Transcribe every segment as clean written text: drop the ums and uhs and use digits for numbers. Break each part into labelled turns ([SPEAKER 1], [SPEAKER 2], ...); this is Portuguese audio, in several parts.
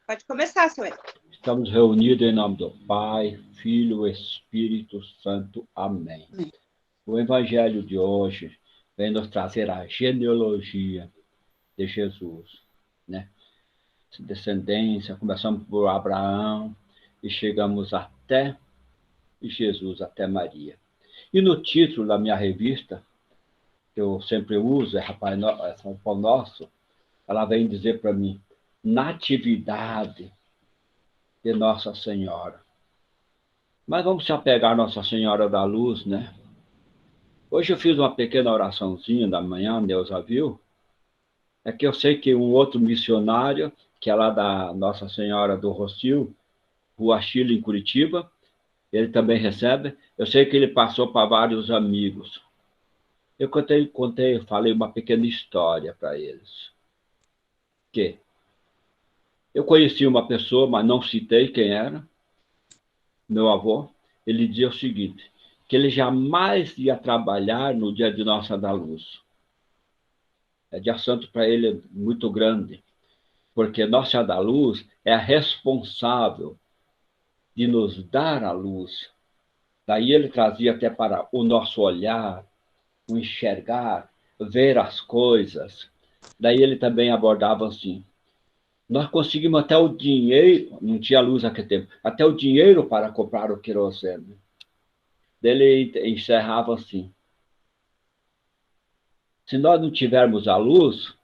[SPEAKER 1] Pode começar, seu Ed.
[SPEAKER 2] Estamos reunidos em nome do Pai, Filho e Espírito Santo. Amém.
[SPEAKER 1] Amém.
[SPEAKER 2] O Evangelho de hoje vem nos trazer a genealogia de Jesus, né? Descendência, começamos por Abraão e chegamos até Jesus, até Maria. E no título da minha revista, que eu sempre uso, é São Paulo Nosso, ela vem dizer para mim, Natividade de Nossa Senhora. Mas vamos se apegar a Nossa Senhora da Luz, né? Hoje eu fiz uma pequena oraçãozinha da manhã, Neuza viu? É que eu sei que um outro missionário, que é lá da Nossa Senhora do Rocio, Rua Chile, em Curitiba, ele também recebe. Eu sei que ele passou para vários amigos. Eu falei uma pequena história para eles. Que eu conheci uma pessoa, mas não citei quem era, meu avô. Ele dizia o seguinte, que ele jamais ia trabalhar no dia de Nossa da Luz. É dia santo para ele muito grande, porque Nossa da Luz é a responsável de nos dar a luz. Daí ele trazia até para o nosso olhar, o enxergar, ver as coisas. Daí ele também abordava assim, nós conseguimos até o dinheiro, não tinha luz naquele tempo, até o dinheiro para comprar o querosene. Daí ele encerrava assim, se nós não tivermos a luz,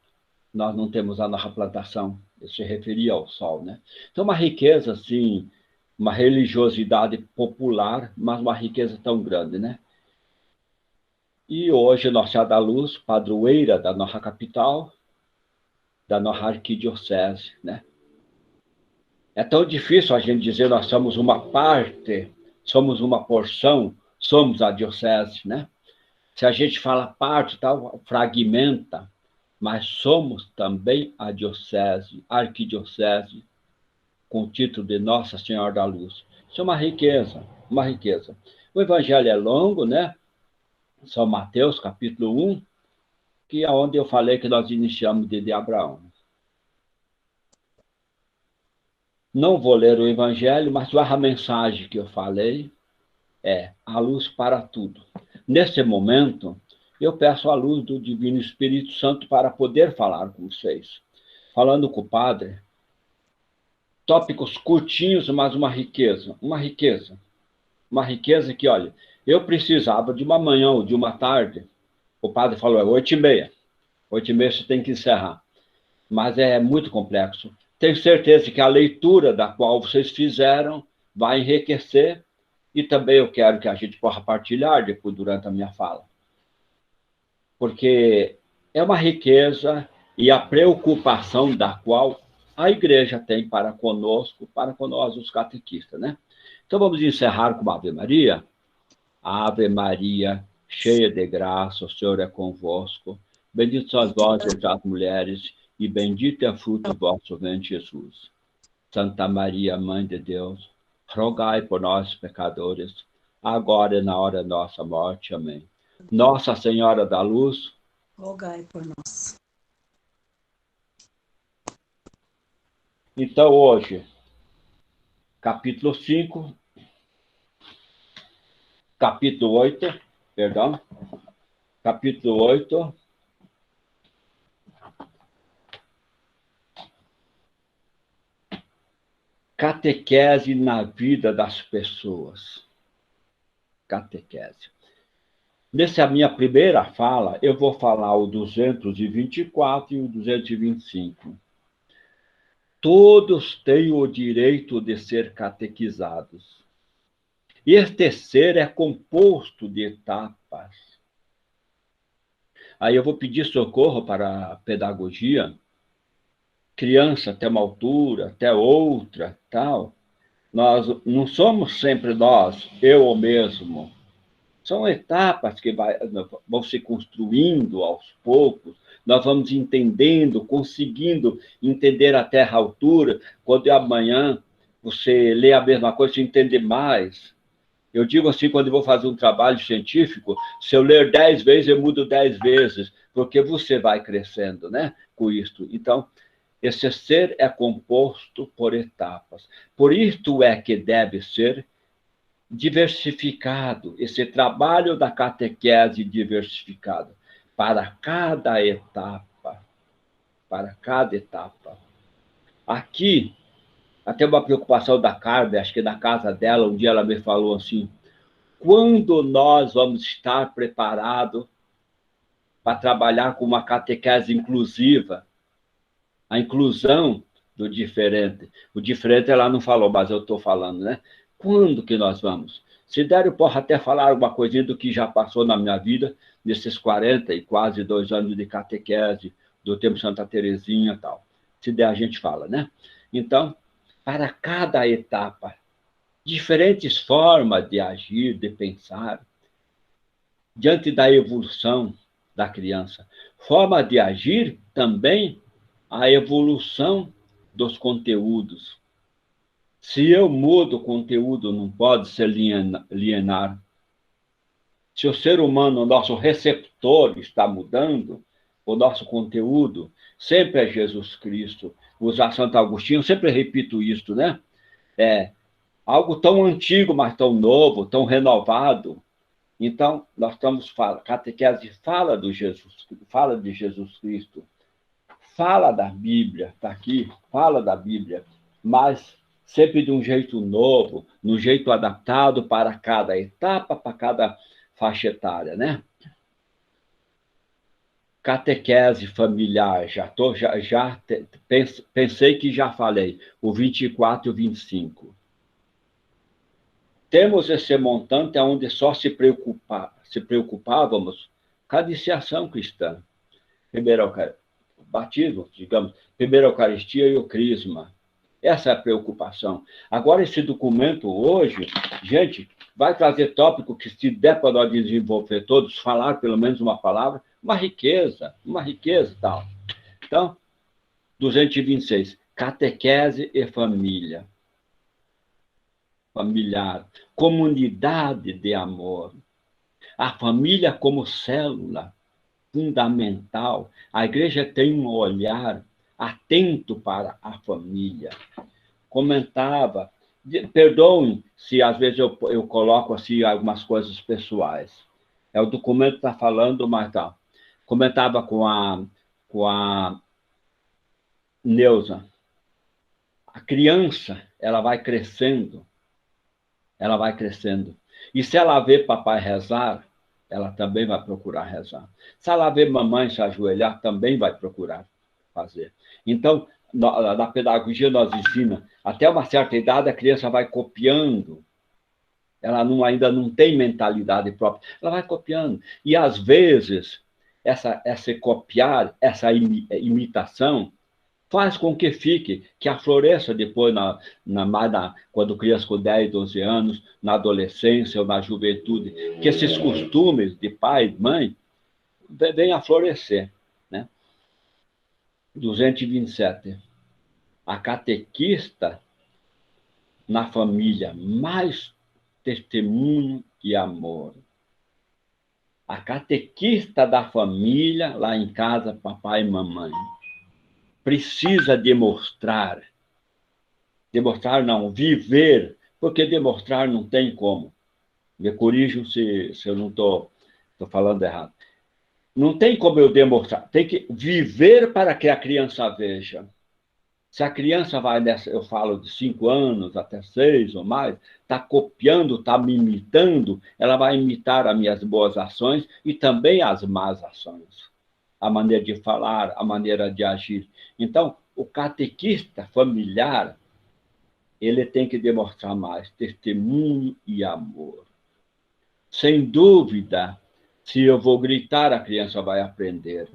[SPEAKER 2] nós não temos a nossa plantação. Ele se referia ao sol, né? Então, uma riqueza, assim, uma religiosidade popular, mas uma riqueza tão grande, né? E hoje, Nossa da Luz, padroeira da nossa capital, da nossa arquidiocese, né? É tão difícil a gente dizer nós somos uma parte, somos uma porção, somos a diocese, né? Se a gente fala parte, tal, fragmenta, mas somos também a diocese, a arquidiocese, com o título de Nossa Senhora da Luz. Isso é uma riqueza, uma riqueza. O evangelho é longo, né? São Mateus, capítulo 1, que é onde eu falei que nós iniciamos de Abraão. Não vou ler o evangelho, mas a mensagem que eu falei é a luz para tudo. Nesse momento, eu peço a luz do Divino Espírito Santo para poder falar com vocês. Falando com o Padre, tópicos curtinhos, mas uma riqueza que, olha, eu precisava de uma manhã ou de uma tarde, o Padre falou, é 8h30, 8h30 você tem que encerrar, mas é muito complexo. Tenho certeza que a leitura da qual vocês fizeram vai enriquecer e também eu quero que a gente possa partilhar depois, durante a minha fala. Porque é uma riqueza e a preocupação da qual a igreja tem para conosco, para com nós, os catequistas, né? Então vamos encerrar com uma Ave Maria. Ave Maria, cheia de graça, o Senhor é convosco. Bendito sois vós entre as mulheres, e bendito é o fruto do vosso ventre, Jesus. Santa Maria, Mãe de Deus, rogai por nós, pecadores, agora e na hora da nossa morte. Amém. Nossa Senhora da Luz,
[SPEAKER 1] rogai por nós.
[SPEAKER 2] Então, hoje, capítulo 5, capítulo 8, perdão, capítulo 8, catequese na vida das pessoas. Catequese. Nessa minha primeira fala, eu vou falar o 224 e o 225. Todos têm o direito de ser catequizados. Este ser é composto de etapas. Aí eu vou pedir socorro para a pedagogia. Criança até uma altura, até outra, tal. Nós não somos sempre nós, eu ou mesmo. São etapas que vão se construindo aos poucos. Nós vamos entendendo, conseguindo entender até a altura. Quando amanhã você lê a mesma coisa, você entende mais. Eu digo assim, quando eu vou fazer um trabalho científico, se eu ler 10 vezes, eu mudo 10 vezes, porque você vai crescendo, né, com isso. Então, Esse ser é composto por etapas. Por isto é que deve ser diversificado, esse trabalho da catequese diversificado, para cada etapa, para cada etapa. Aqui, até uma preocupação da Carmen, acho que na casa dela, um dia ela me falou assim, quando nós vamos estar preparados para trabalhar com uma catequese inclusiva, a inclusão do diferente. O diferente ela não falou, mas eu estou falando, né? Quando que nós vamos? Se der, eu posso até falar alguma coisinha do que já passou na minha vida, nesses 40 e quase 2 anos de catequese, do tempo Santa Terezinha e tal. Se der, a gente fala, né? Então, para cada etapa, diferentes formas de agir, de pensar, diante da evolução da criança. Forma de agir também a evolução dos conteúdos. Se eu mudo o conteúdo, não pode ser linear. Se o ser humano, o nosso receptor, está mudando, o nosso conteúdo sempre é Jesus Cristo. Usar Santo Agostinho, eu sempre repito isso, né? É algo tão antigo, mas tão novo, tão renovado. Então, nós estamos falando, catequese fala de Jesus Cristo, fala da Bíblia, está aqui, fala da Bíblia, mas sempre de um jeito novo, de um jeito adaptado para cada etapa, para cada faixa etária, né? Catequese familiar, pensei que já falei, o 24 e o 25. Temos esse montante onde só se preocupávamos com a iniciação cristã. Primeiro, batismo, digamos, primeira Eucaristia e o Crisma. Essa é a preocupação. Agora, esse documento hoje, gente, vai trazer tópico que, se der para nós desenvolver todos, falar pelo menos uma palavra, uma riqueza tal. Então, 226, catequese e família. Familiar, comunidade de amor. A família como célula fundamental. A igreja tem um olhar atento para a família. Comentava, perdoem se às vezes eu coloco assim algumas coisas pessoais. O documento está falando, mas tá. Comentava com a Neuza. A criança, ela vai crescendo. E se ela vê papai rezar, ela também vai procurar rezar. Se ela vê mamãe se ajoelhar, também vai procurar fazer. Então, na pedagogia nós ensinamos, até uma certa idade a criança vai copiando, ela ainda não tem mentalidade própria, ela vai copiando. E, às vezes, essa copiar, essa imitação, faz com que que afloresça depois, quando criança com 10, 12 anos, na adolescência ou na juventude, que esses costumes de pai e mãe venham a florescer. Né? 227. A catequista na família, mais testemunho e amor. A catequista da família, lá em casa, papai e mamãe, precisa demonstrar não, viver, porque demonstrar não tem como. Me corrijam se eu não estou falando errado. Não tem como eu demonstrar, tem que viver para que a criança veja. Se a criança vai nessa, eu falo de 5 anos até 6 ou mais, está copiando, está me imitando, ela vai imitar as minhas boas ações e também as más ações. A maneira de falar, a maneira de agir. Então, o catequista familiar, ele tem que demonstrar mais testemunho e amor. Sem dúvida, se eu vou gritar, a criança vai aprender.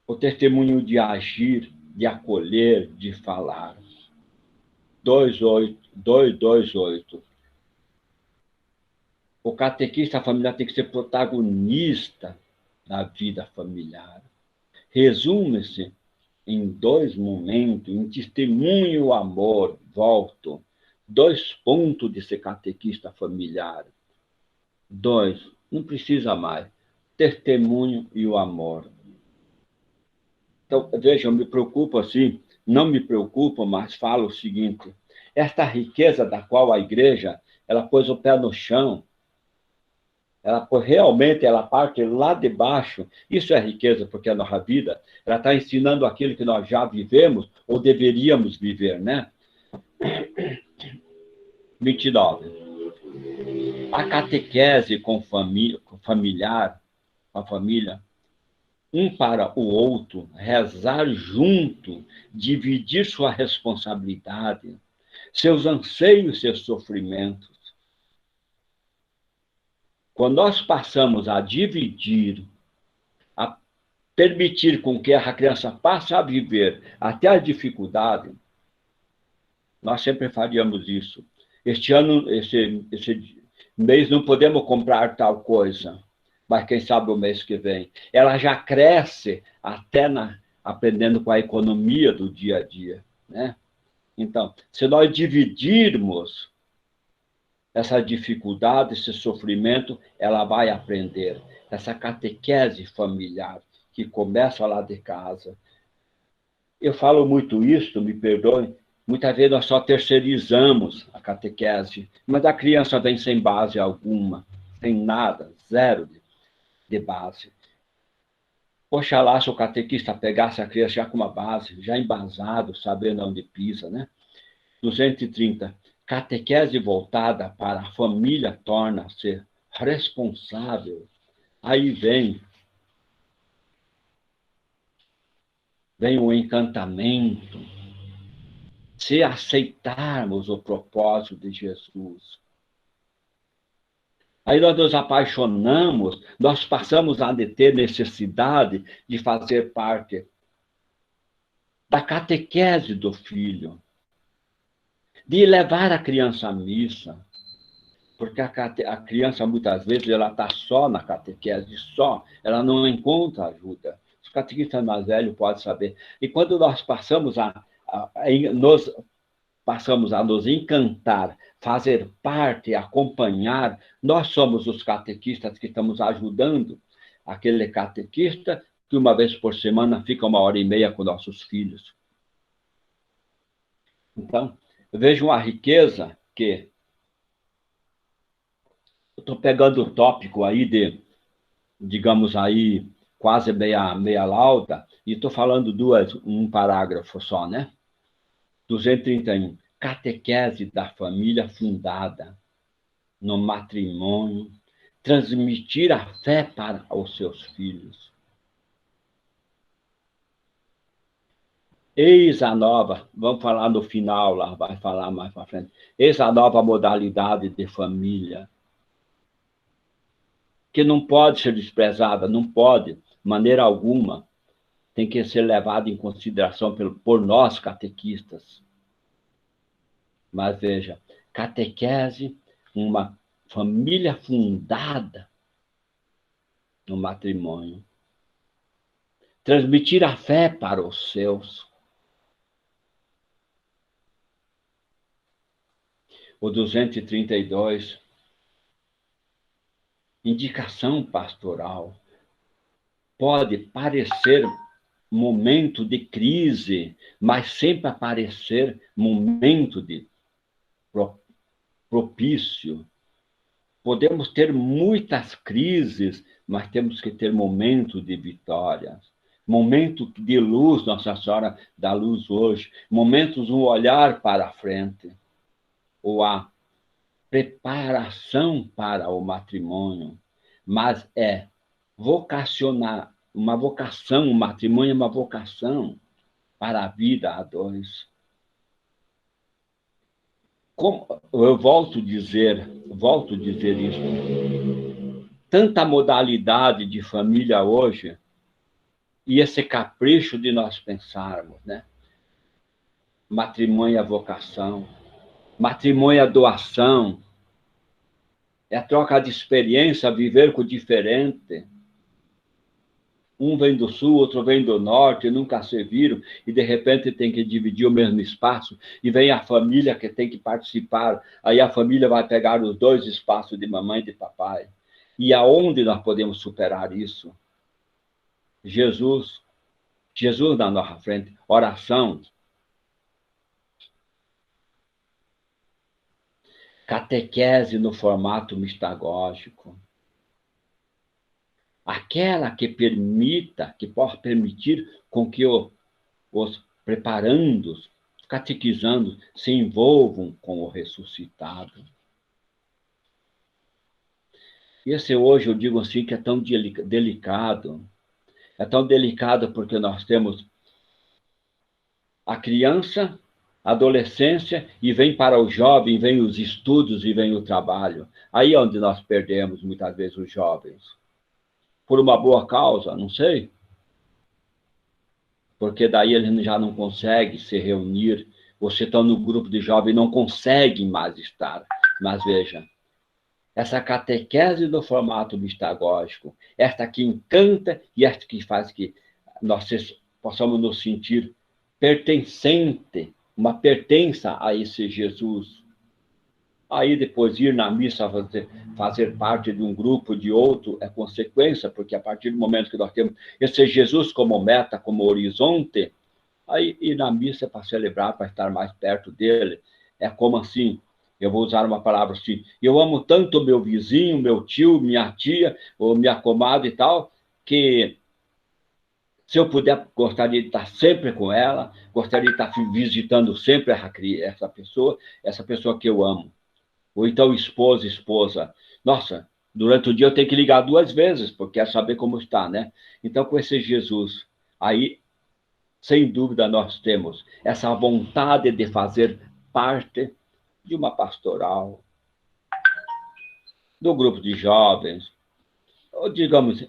[SPEAKER 2] O testemunho de agir, de acolher, de falar. 228. O catequista familiar tem que ser protagonista da vida familiar. Resume-se em 2 momentos, em testemunho e amor, volto. 2 pontos de ser catequista familiar. 2, não precisa mais. Testemunho e o amor. Então, veja, eu me preocupo assim, não me preocupo, mas falo o seguinte, esta riqueza da qual a igreja, ela pôs o pé no chão, realmente ela parte lá de baixo, isso é riqueza, porque a nossa vida, ela está ensinando aquilo que nós já vivemos, ou deveríamos viver, né? 29. A catequese com familiar, com a família, um para o outro, rezar junto, dividir sua responsabilidade, seus anseios, seus sofrimentos. Quando nós passamos a dividir, a permitir com que a criança passe a viver até a dificuldade, nós sempre faríamos isso. Este ano, esse mês, não podemos comprar tal coisa, mas quem sabe o mês que vem. Ela já cresce até aprendendo com a economia do dia a dia, né? Então, se nós dividirmos essa dificuldade, esse sofrimento, ela vai aprender. Essa catequese familiar que começa lá de casa. Eu falo muito isso, me perdoem, muitas vezes nós só terceirizamos a catequese, mas a criança vem sem base alguma, sem nada, zero de base. Oxalá se o catequista pegasse a criança já com uma base, já embasado, sabendo onde pisa, né? 230. Catequese voltada para a família torna-se responsável. Aí vem o encantamento. Se aceitarmos o propósito de Jesus. Aí nós nos apaixonamos, nós passamos a ter necessidade de fazer parte da catequese do filho, de levar a criança à missa, porque a criança, muitas vezes, ela está só na catequese, só, ela não encontra ajuda. Os catequistas mais velhos podem saber. E quando nós passamos a nos encantar, fazer parte, acompanhar, nós somos os catequistas que estamos ajudando aquele catequista que uma vez por semana fica 1h30 com nossos filhos. Então, vejam a riqueza que... Eu estou pegando o tópico aí de, digamos aí, quase meia lauda, e estou falando um parágrafo só, né? 231. Catequese da família fundada no matrimônio, transmitir a fé para os seus filhos. Eis a nova, vamos falar no final lá, vai falar mais para frente. Eis a nova modalidade de família, que não pode ser desprezada, não pode, de maneira alguma, tem que ser levada em consideração por nós, catequistas. Mas veja, catequese, uma família fundada no matrimônio. Transmitir a fé para os seus. O 232, indicação pastoral. Pode parecer momento de crise, mas sempre aparecer momento de propício. Podemos ter muitas crises, mas temos que ter momento de vitória. Momento de luz, Nossa Senhora da Luz hoje. Momentos um olhar para a frente. Ou a preparação para o matrimônio. Mas é vocacionar, uma vocação, o matrimônio é uma vocação para a vida a dois. Como eu volto a dizer isso, tanta modalidade de família hoje, e esse capricho de nós pensarmos, né? Matrimônio é vocação, matrimônio é doação, é troca de experiência, viver com o diferente. Um vem do sul, outro vem do norte, nunca se viram, e de repente tem que dividir o mesmo espaço, e vem a família que tem que participar, aí a família vai pegar os 2 espaços de mamãe e de papai. E aonde nós podemos superar isso? Jesus Jesus na nossa frente, oração, catequese no formato mistagógico, aquela que permita, que possa permitir com que os preparandos, os catequizandos, se envolvam com o ressuscitado. Esse hoje, eu digo assim, que é tão delicado. É tão delicado porque nós temos a criança, a adolescência, e vem para o jovem, vem os estudos e vem o trabalho. Aí é onde nós perdemos, muitas vezes, os jovens. Por uma boa causa, não sei. Porque daí eles já não conseguem se reunir. Você está no grupo de jovens, não conseguem mais estar. Mas veja, essa catequese no formato mistagógico, esta que encanta e esta que faz que nós possamos nos sentir pertencente, uma pertença a esse Jesus. Aí depois ir na missa fazer parte de um grupo, de outro, é consequência, porque a partir do momento que nós temos esse Jesus como meta, como horizonte, aí ir na missa é para celebrar, para estar mais perto dele. É como assim, eu vou usar uma palavra assim, eu amo tanto meu vizinho, meu tio, minha tia, ou minha comadre e tal, que se eu puder, gostaria de estar sempre com ela, gostaria de estar visitando sempre essa pessoa que eu amo. Ou então esposa. Nossa, durante o dia eu tenho que ligar 2 vezes, porque quero saber como está, né? Então, com esse Jesus, aí, sem dúvida, nós temos essa vontade de fazer parte de uma pastoral, do grupo de jovens, ou digamos,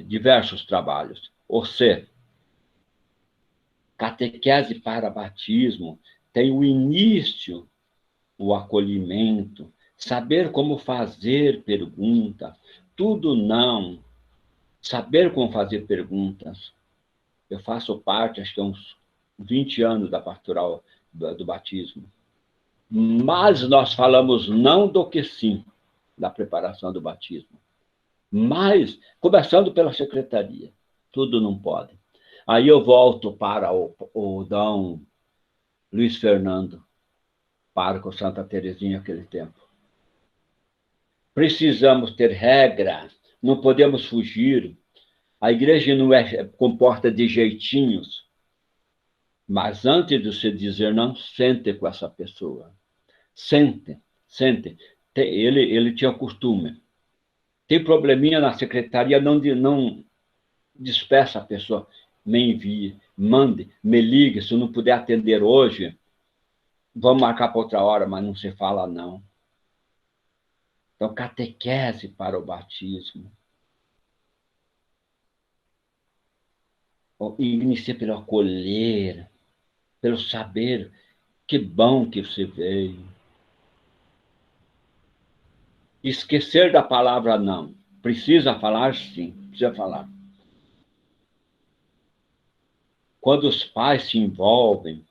[SPEAKER 2] diversos trabalhos. Ou seja, catequese para batismo tem o início, o acolhimento, saber como fazer pergunta, tudo não, saber como fazer perguntas. Eu faço parte, acho que há uns 20 anos da pastoral do batismo. Mas nós falamos não do que sim, da preparação do batismo. Mas, começando pela secretaria, tudo não pode. Aí eu volto para o Dom Luiz Fernando, pároco Santa Terezinha naquele tempo. Precisamos ter regra, não podemos fugir. A igreja não é comporta de jeitinhos, mas antes de você dizer não, sente com essa pessoa. Sente. Ele tinha costume. Tem probleminha na secretaria, não despeça a pessoa. Me envie, mande, me ligue. Se eu não puder atender hoje, vamos marcar para outra hora, mas não se fala não. Então, catequese para o batismo. Inicia pelo acolher, pelo saber. Que bom que você veio. Esquecer da palavra não. Precisa falar, sim. Precisa falar. Quando os pais se envolvem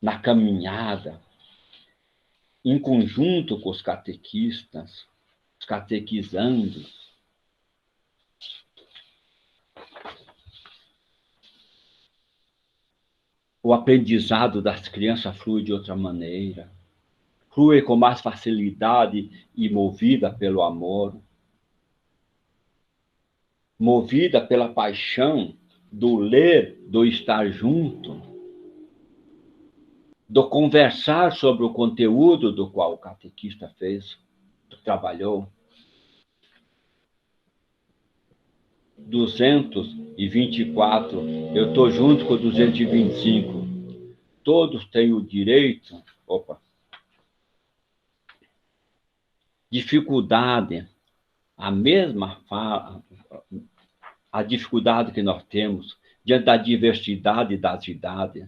[SPEAKER 2] na caminhada, em conjunto com os catequistas, os catequizandos, o aprendizado das crianças flui de outra maneira, flui com mais facilidade e movida pelo amor, movida pela paixão do ler, do estar junto, do conversar sobre o conteúdo do qual o catequista fez, trabalhou. 224, eu estou junto com 225. Todos têm o direito. Dificuldade, a mesma fala, a dificuldade que nós temos diante da diversidade das idades.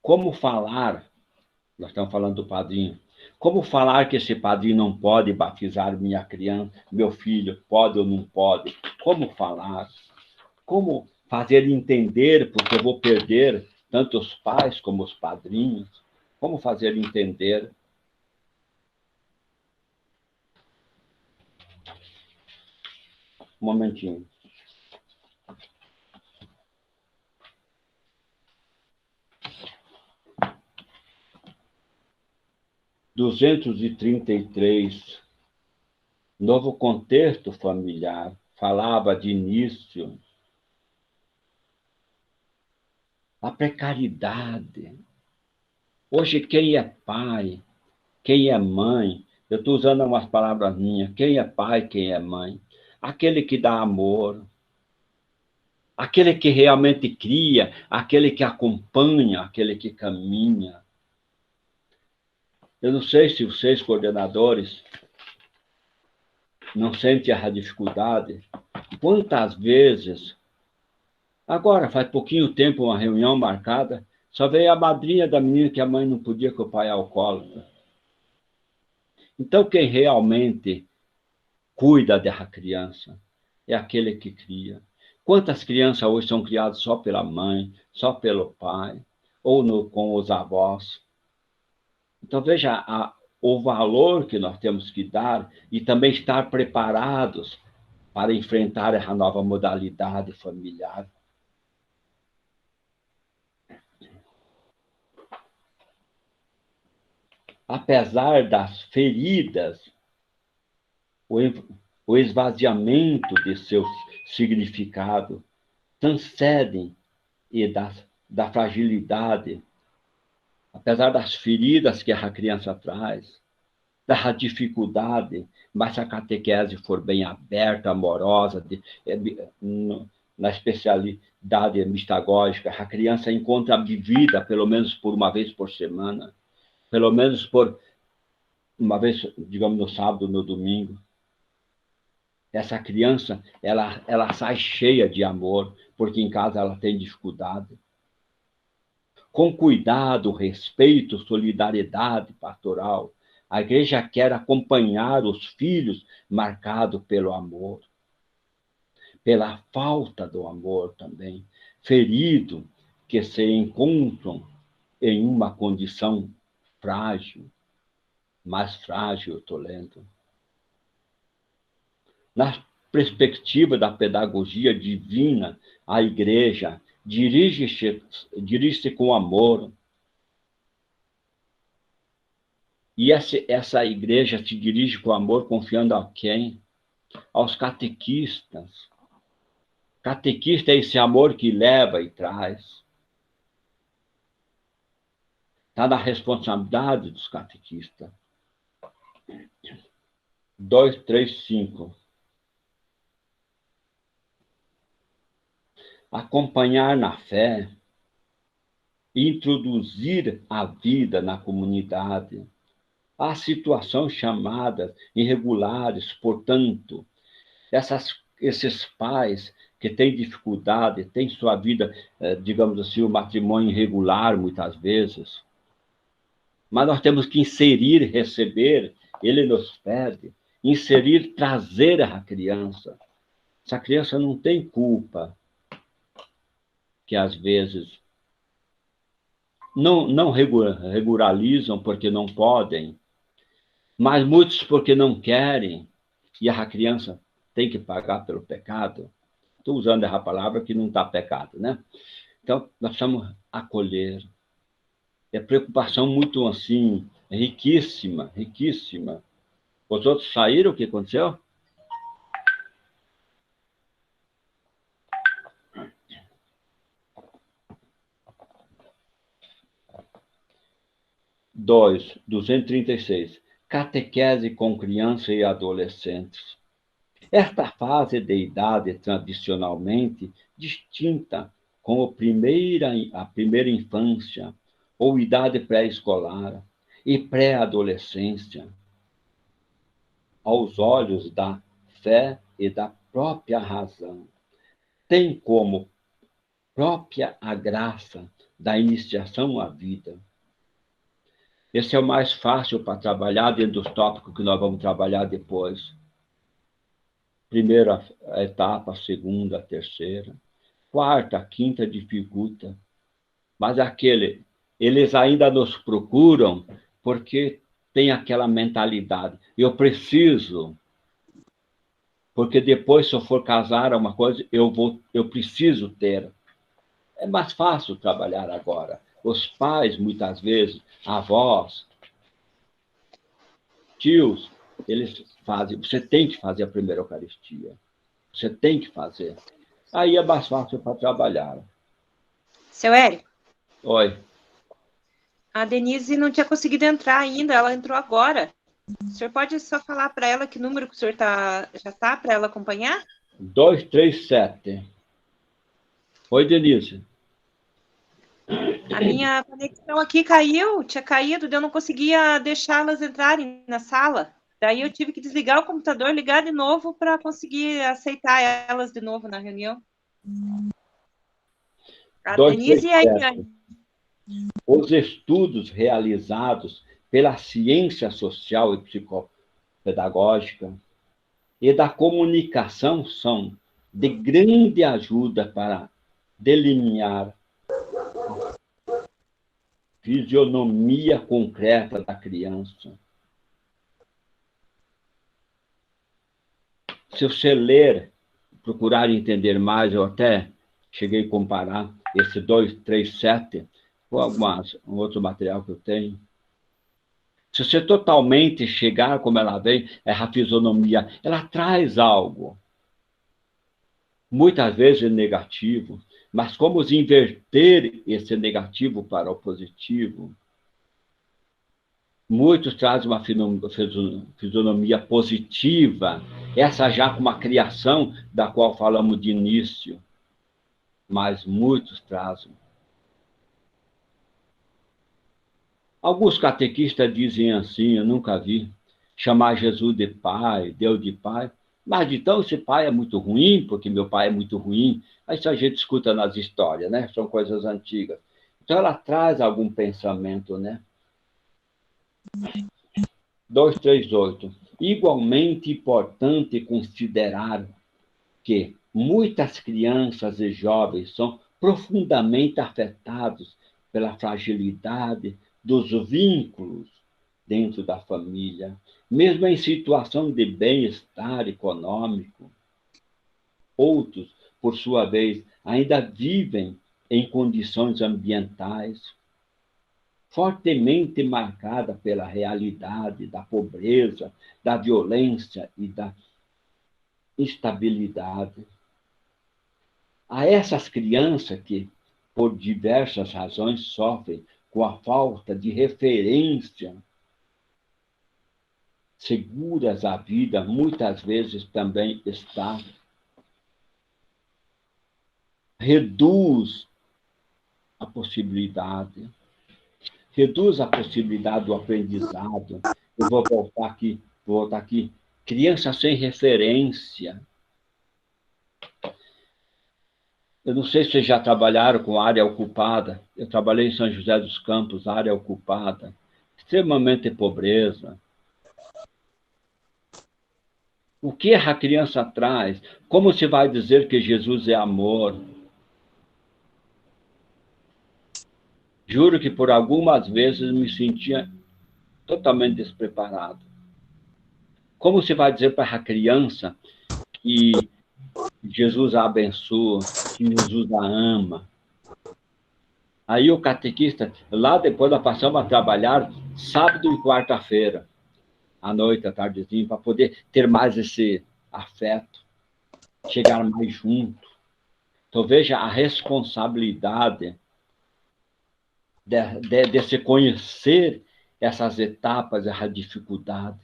[SPEAKER 2] Como falar, nós estamos falando do padrinho, como falar que esse padrinho não pode batizar minha criança, meu filho, pode ou não pode? Como falar? Como fazer entender, porque eu vou perder tanto os pais como os padrinhos? Como fazer entender? Um momentinho. 233, novo contexto familiar, falava de início, a precariedade. Hoje, quem é pai, quem é mãe, eu estou usando umas palavras minhas, quem é pai, quem é mãe, aquele que dá amor, aquele que realmente cria, aquele que acompanha, aquele que caminha. Eu não sei se vocês, coordenadores, não sentem a dificuldade. Quantas vezes, agora faz pouquinho tempo, uma reunião marcada, só veio a madrinha da menina que a mãe não podia, que o pai é alcoólatra. Então, quem realmente cuida dessa criança é aquele que cria. Quantas crianças hoje são criadas só pela mãe, só pelo pai, ou com os avós? Então, veja o valor que nós temos que dar e também estar preparados para enfrentar essa nova modalidade familiar. Apesar das feridas, o esvaziamento de seu significado transcendem e da fragilidade, apesar das feridas que a criança traz, da dificuldade, mas se a catequese for bem aberta, amorosa, na especialidade mistagógica, a criança encontra a vida pelo menos por uma vez por semana, pelo menos por uma vez, digamos, no sábado, no domingo. Essa criança, ela sai cheia de amor, porque em casa ela tem dificuldade. Com cuidado, respeito, solidariedade pastoral, a igreja quer acompanhar os filhos marcados pelo amor, pela falta do amor também, feridos que se encontram em uma condição frágil, mais frágil, eu estou lendo. Na perspectiva da pedagogia divina, a igreja dirige-se com amor. E essa igreja se dirige com amor, confiando a quem? Aos catequistas. Catequista é esse amor que leva e traz. Está na responsabilidade dos catequistas. 235. Acompanhar na fé, introduzir a vida na comunidade. Há situações chamadas irregulares, portanto, esses pais que têm dificuldade, têm sua vida, digamos assim, o matrimônio irregular, muitas vezes. Mas nós temos que inserir, receber, ele nos pede, inserir, trazer a criança. Essa criança não tem culpa, que às vezes não regularizam porque não podem, mas muitos porque não querem, e a criança tem que pagar pelo pecado. Estou usando essa palavra que não está pecado, né? Então, nós precisamos acolher. É preocupação muito, assim, riquíssima, riquíssima. Os outros saíram, o que aconteceu? Dois, 236. Catequese com criança e adolescentes. Esta fase de idade tradicionalmente distinta com a primeira infância ou idade pré-escolar e pré-adolescência, aos olhos da fé e da própria razão, tem como própria a graça da iniciação à vida. Esse é o mais fácil para trabalhar dentro dos tópicos que nós vamos trabalhar depois. Primeira etapa, segunda, terceira. Quarta, quinta dificulta. Mas eles ainda nos procuram porque tem aquela mentalidade. Eu preciso, porque depois, se eu for casar uma coisa, eu preciso ter. É mais fácil trabalhar agora. Os pais, muitas vezes, avós, tios, eles fazem, você tem que fazer a primeira Eucaristia. Você tem que fazer. Aí é mais fácil para trabalhar.
[SPEAKER 1] Seu Hélio,
[SPEAKER 2] Oi.
[SPEAKER 1] a Denise não tinha conseguido entrar ainda, ela entrou agora. O senhor pode só falar para ela que número que o senhor já está para ela acompanhar?
[SPEAKER 2] 237. Oi, Denise.
[SPEAKER 1] A minha conexão aqui caiu, tinha caído, eu não conseguia deixá-las entrarem na sala. Daí eu tive que desligar o computador, ligar de novo para conseguir aceitar elas de novo na reunião. A Denise e a Eliane.
[SPEAKER 2] Os estudos realizados pela ciência social e psicopedagógica e da comunicação são de grande ajuda para delinear a fisionomia concreta da criança. Se você ler, procurar entender mais, eu até cheguei a comparar esse 237 com um outro material que eu tenho. Se você totalmente chegar como ela vem, a fisionomia, ela traz algo, muitas vezes negativo, mas como inverter esse negativo para o positivo? Muitos trazem uma fisionomia positiva, essa já com uma criação da qual falamos de início, mas muitos trazem. Alguns catequistas dizem assim, eu nunca vi, chamar Jesus de pai, Deus de pai, mas então esse pai é muito ruim, porque meu pai é muito ruim. Isso a gente escuta nas histórias, né? São coisas antigas. Então ela traz algum pensamento, né? 238. Igualmente importante considerar que muitas crianças e jovens são profundamente afetados pela fragilidade dos vínculos dentro da família, mesmo em situação de bem-estar econômico. Outros, por sua vez, ainda vivem em condições ambientais fortemente marcada pela realidade da pobreza, da violência e da instabilidade. A essas crianças que, por diversas razões, sofrem com a falta de referência seguras à vida, muitas vezes também está reduz a possibilidade do aprendizado. Eu vou voltar aqui. Criança sem referência. Eu não sei se vocês já trabalharam com área ocupada. Eu trabalhei em São José dos Campos, área ocupada. Extremamente pobreza. O que a criança traz? Como se vai dizer que Jesus é amor? Juro que por algumas vezes me sentia totalmente despreparado. Como se vai dizer para a criança que Jesus a abençoa, que Jesus a ama? Aí o catequista, lá depois nós passamos a trabalhar sábado e quarta-feira, à noite, à tardezinha, para poder ter mais esse afeto, chegar mais junto. Então veja a responsabilidade de se conhecer essas etapas, essa dificuldade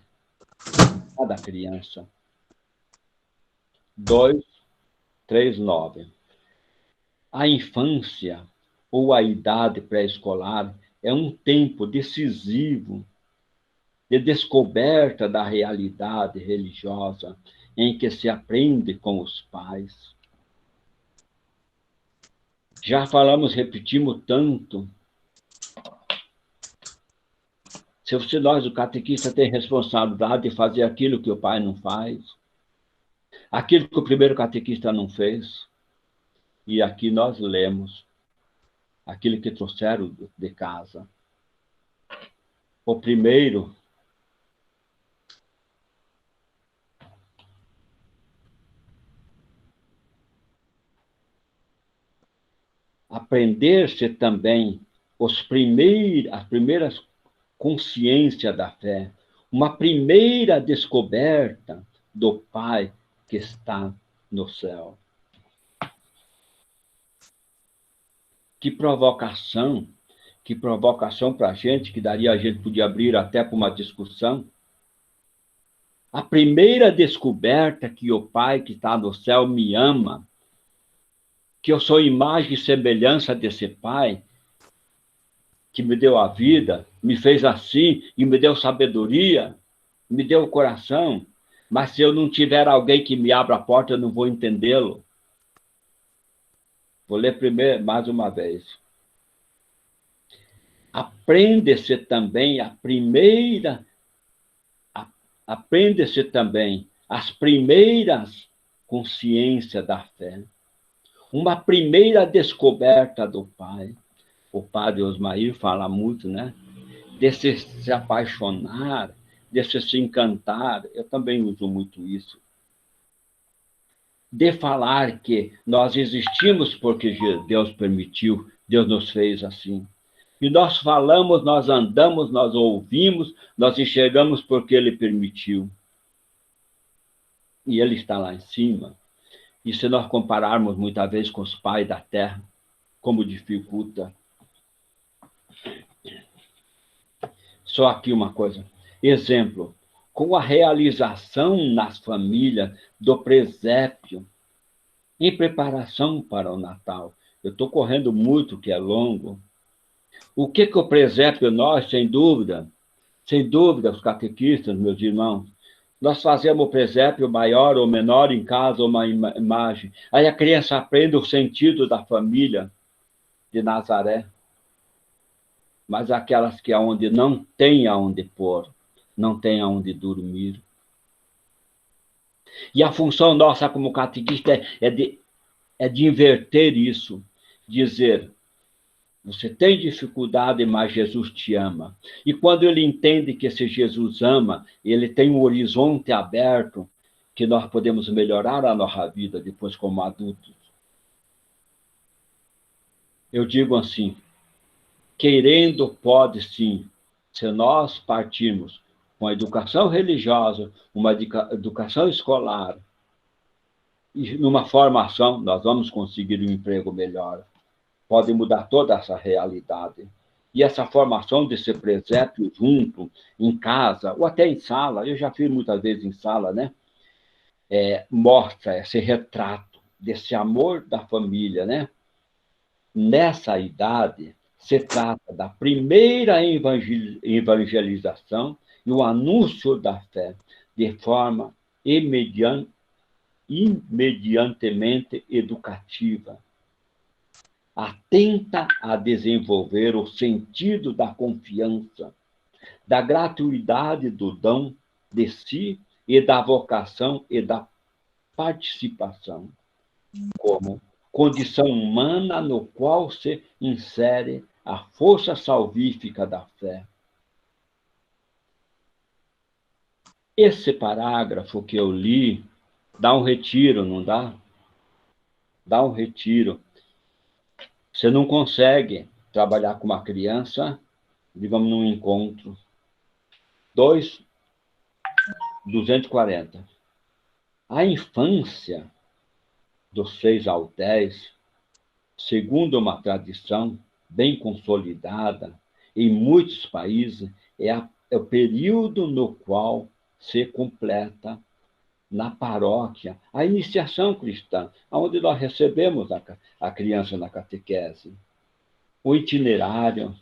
[SPEAKER 2] da criança. 239. A infância ou a idade pré-escolar é um tempo decisivo de descoberta da realidade religiosa em que se aprende com os pais. Já falamos, repetimos tanto. Se nós, o catequista, tem responsabilidade de fazer aquilo que o pai não faz, aquilo que o primeiro catequista não fez, e aqui nós lemos aquilo que trouxeram de casa. O primeiro aprender-se também as primeiras consciências da fé, uma primeira descoberta do Pai que está no céu. Que provocação para a gente, que daria a gente podia abrir até para uma discussão. A primeira descoberta que o Pai que está no céu me ama, que eu sou imagem e semelhança desse Pai, que me deu a vida, me fez assim e me deu sabedoria, me deu o coração, mas se eu não tiver alguém que me abra a porta, eu não vou entendê-lo. Vou ler primeiro, mais uma vez. Aprende-se também aprende-se também as primeiras consciências da fé. Uma primeira descoberta do Pai. O padre Osmair fala muito, né? De se apaixonar, de se encantar. Eu também uso muito isso. De falar que nós existimos porque Deus permitiu, Deus nos fez assim. E nós falamos, nós andamos, nós ouvimos, nós enxergamos porque Ele permitiu. E Ele está lá em cima. E se nós compararmos muitas vezes com os pais da terra, como dificulta. Só aqui uma coisa. Exemplo, com a realização nas famílias do presépio, em preparação para o Natal. Eu estou correndo muito, que é longo. O que o presépio, nós, sem dúvida, os catequistas, meus irmãos, nós fazemos o presépio maior ou menor em casa, uma imagem. Aí a criança aprende o sentido da família de Nazaré. Mas aquelas que aonde não tem aonde pôr, não tem aonde dormir. E a função nossa como catequista é de inverter isso, dizer, você tem dificuldade, mas Jesus te ama. E quando ele entende que esse Jesus ama, ele tem um horizonte aberto que nós podemos melhorar a nossa vida depois como adultos. Eu digo assim, querendo pode sim, se nós partirmos com a educação religiosa, uma educação escolar, e numa formação, nós vamos conseguir um emprego melhor. Pode mudar toda essa realidade. E essa formação desse presépio junto, em casa, ou até em sala, eu já fiz muitas vezes em sala, né? Mostra esse retrato desse amor da família, né? Nessa idade, se trata da primeira evangelização e o anúncio da fé de forma imediatamente educativa. Atenta a desenvolver o sentido da confiança, da gratuidade do dom de si e da vocação e da participação, como condição humana no qual se insere a força salvífica da fé. Esse parágrafo que eu li dá um retiro, não dá? Dá um retiro. Você não consegue trabalhar com uma criança, digamos, num encontro. 240. A infância, dos 6 ao 10, segundo uma tradição bem consolidada em muitos países, é o período no qual se completa na paróquia a iniciação cristã, onde nós recebemos a criança na catequese. O itinerário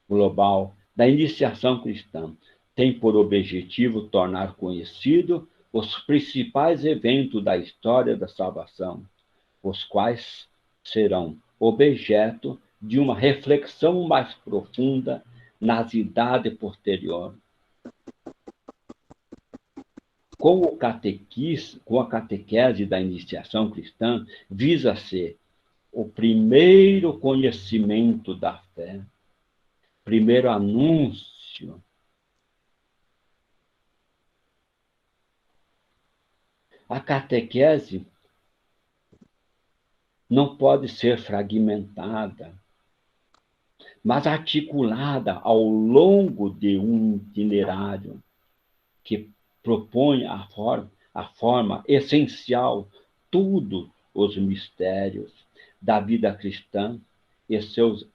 [SPEAKER 2] global da iniciação cristã tem por objetivo tornar conhecido os principais eventos da história da salvação, os quais serão objeto de uma reflexão mais profunda nas idades posteriores. Com a catequese da iniciação cristã, visa-se o primeiro conhecimento da fé, primeiro anúncio. A catequese não pode ser fragmentada, mas articulada ao longo de um itinerário que propõe a forma essencial, tudo os mistérios da vida cristã e seus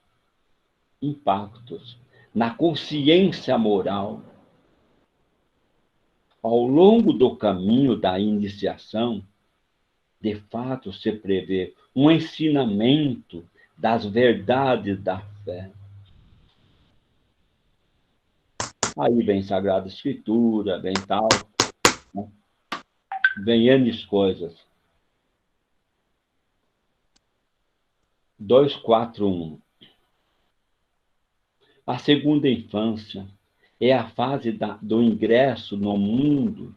[SPEAKER 2] impactos na consciência moral. Ao longo do caminho da iniciação, de fato, se prevê um ensinamento das verdades da fé. Aí vem Sagrada Escritura, vem tal, né? Vem N coisas. 241. A segunda infância é a fase do ingresso no mundo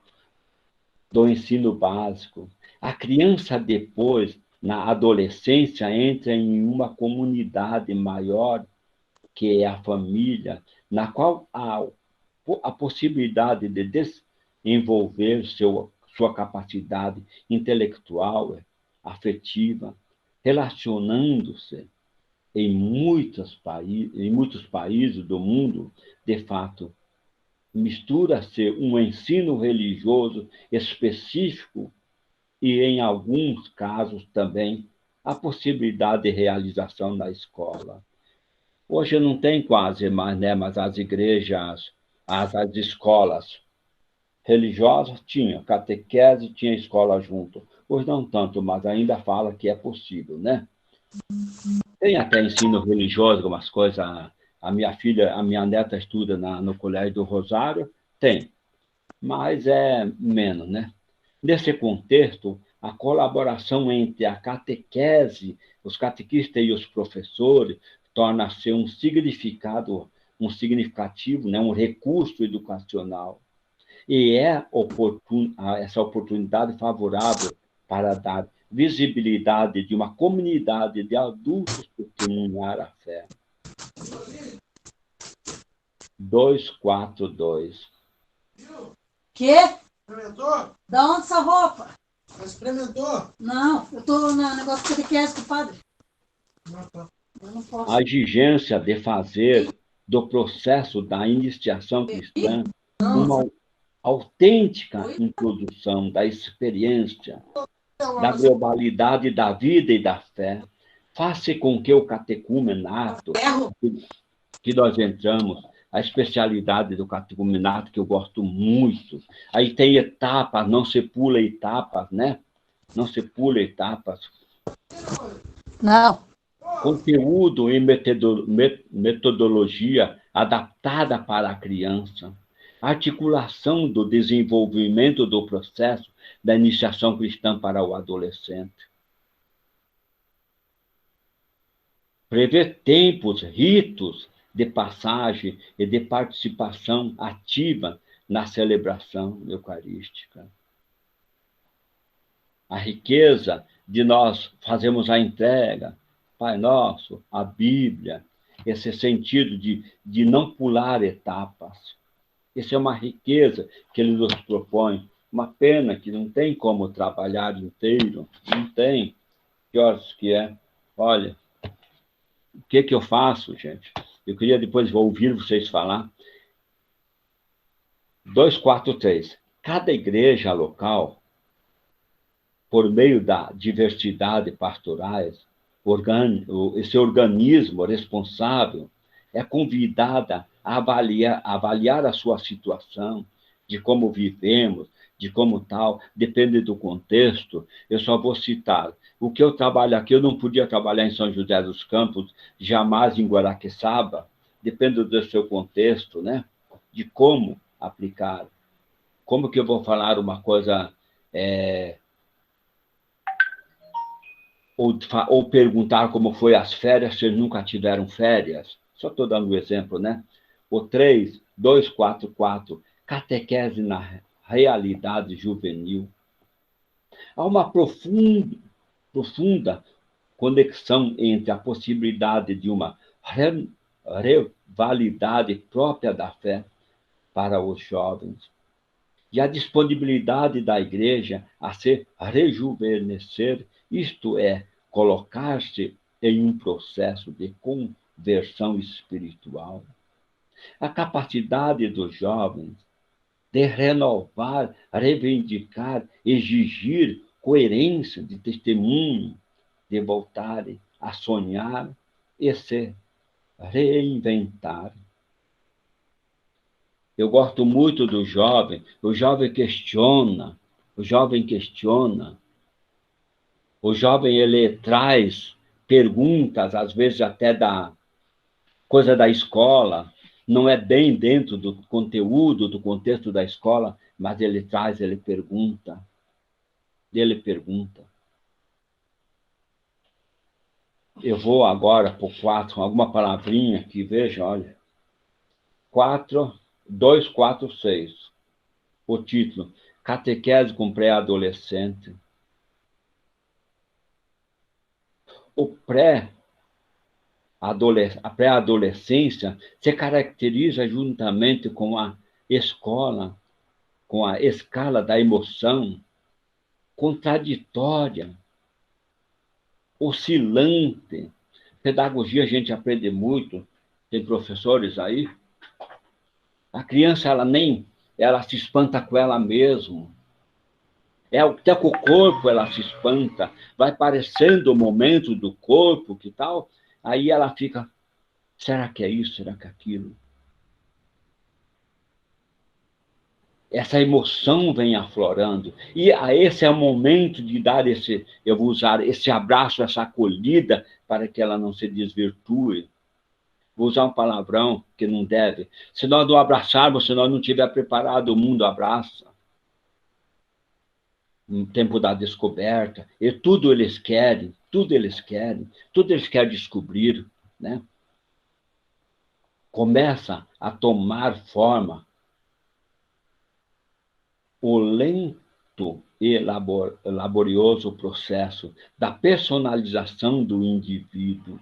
[SPEAKER 2] do ensino básico. A criança, depois, na adolescência, entra em uma comunidade maior, que é a família, na qual há a possibilidade de desenvolver sua capacidade intelectual, afetiva, relacionando-se em muitos países do mundo, de fato, mistura-se um ensino religioso específico e, em alguns casos, também a possibilidade de realização na escola. Hoje não tem quase mais, né? Mas as igrejas, as escolas religiosas tinham catequese, tinha escola junto. Hoje não tanto, mas ainda fala que é possível, né? Tem até ensino religioso, algumas coisas. A minha filha, a minha neta estuda no Colégio do Rosário, tem, mas é menos, né? Nesse contexto, a colaboração entre a catequese, os catequistas e os professores torna-se um significativo, né? Um recurso educacional. E é essa oportunidade favorável para dar visibilidade de uma comunidade de adultos testemunhar a fé. 242.
[SPEAKER 3] Quê? Experimentou? Da onde essa roupa? Você experimentou? Não, eu tô no negócio de catequese com o padre. Eu não posso.
[SPEAKER 2] A exigência de fazer do processo da iniciação cristã uma autêntica introdução da experiência, da globalidade da vida e da fé, faz com que o catecumenato, que nós entramos, a especialidade do catecumenato, que eu gosto muito, aí tem etapas, não se pula etapas, né? Não se pula etapas.
[SPEAKER 3] Não.
[SPEAKER 2] Conteúdo e metodologia adaptada para a criança. Articulação do desenvolvimento do processo da iniciação cristã para o adolescente. Prevê tempos, ritos de passagem e de participação ativa na celebração eucarística. A riqueza de nós fazermos a entrega, Pai Nosso, a Bíblia, esse sentido de não pular etapas. Essa é uma riqueza que ele nos propõe. Uma pena que não tem como trabalhar inteiro. Não tem. Que horas que é? Olha, o que eu faço, gente? Eu queria depois ouvir vocês falar. 243. Cada igreja local, por meio da diversidade pastorais, esse organismo responsável é convidada a avaliar a sua situação, de como vivemos, de como tal, depende do contexto. Eu só vou citar. O que eu trabalho aqui, eu não podia trabalhar em São José dos Campos, jamais em Guaraqueçaba, depende do seu contexto, né? De como aplicar. Como que eu vou falar uma coisa... Ou perguntar como foi as férias, se eles nunca tiveram férias. Só estou dando um exemplo, né? O 244, catequese na realidade juvenil. Há uma profunda conexão entre a possibilidade de uma rivalidade própria da fé para os jovens e a disponibilidade da igreja a se rejuvenescer, isto é, colocar-se em um processo de versão espiritual. A capacidade dos jovens de renovar, reivindicar, exigir coerência de testemunho, de voltarem a sonhar e se reinventar. Eu gosto muito do jovem, o jovem questiona, o jovem questiona, o jovem ele traz perguntas, às vezes até da coisa da escola, não é bem dentro do conteúdo, do contexto da escola, mas ele traz, ele pergunta. Eu vou agora para o 4, alguma palavrinha aqui, veja, olha. 246. O título, Catequese com pré-adolescente. A pré-adolescência se caracteriza juntamente com a escola, com a escala da emoção, contraditória, oscilante. Pedagogia a gente aprende muito, tem professores aí. A criança, ela se espanta com ela mesma. Até com o corpo ela se espanta, vai parecendo o momento do corpo, que tal? Aí ela fica, será que é isso? Será que é aquilo? Essa emoção vem aflorando. E esse é o momento de dar eu vou usar esse abraço, essa acolhida, para que ela não se desvirtue. Vou usar um palavrão que não deve. Se nós não abraçarmos, se nós não tiver preparado, o mundo abraça. No tempo da descoberta, e tudo eles querem descobrir, né? Começa a tomar forma o lento e laborioso processo da personalização do indivíduo.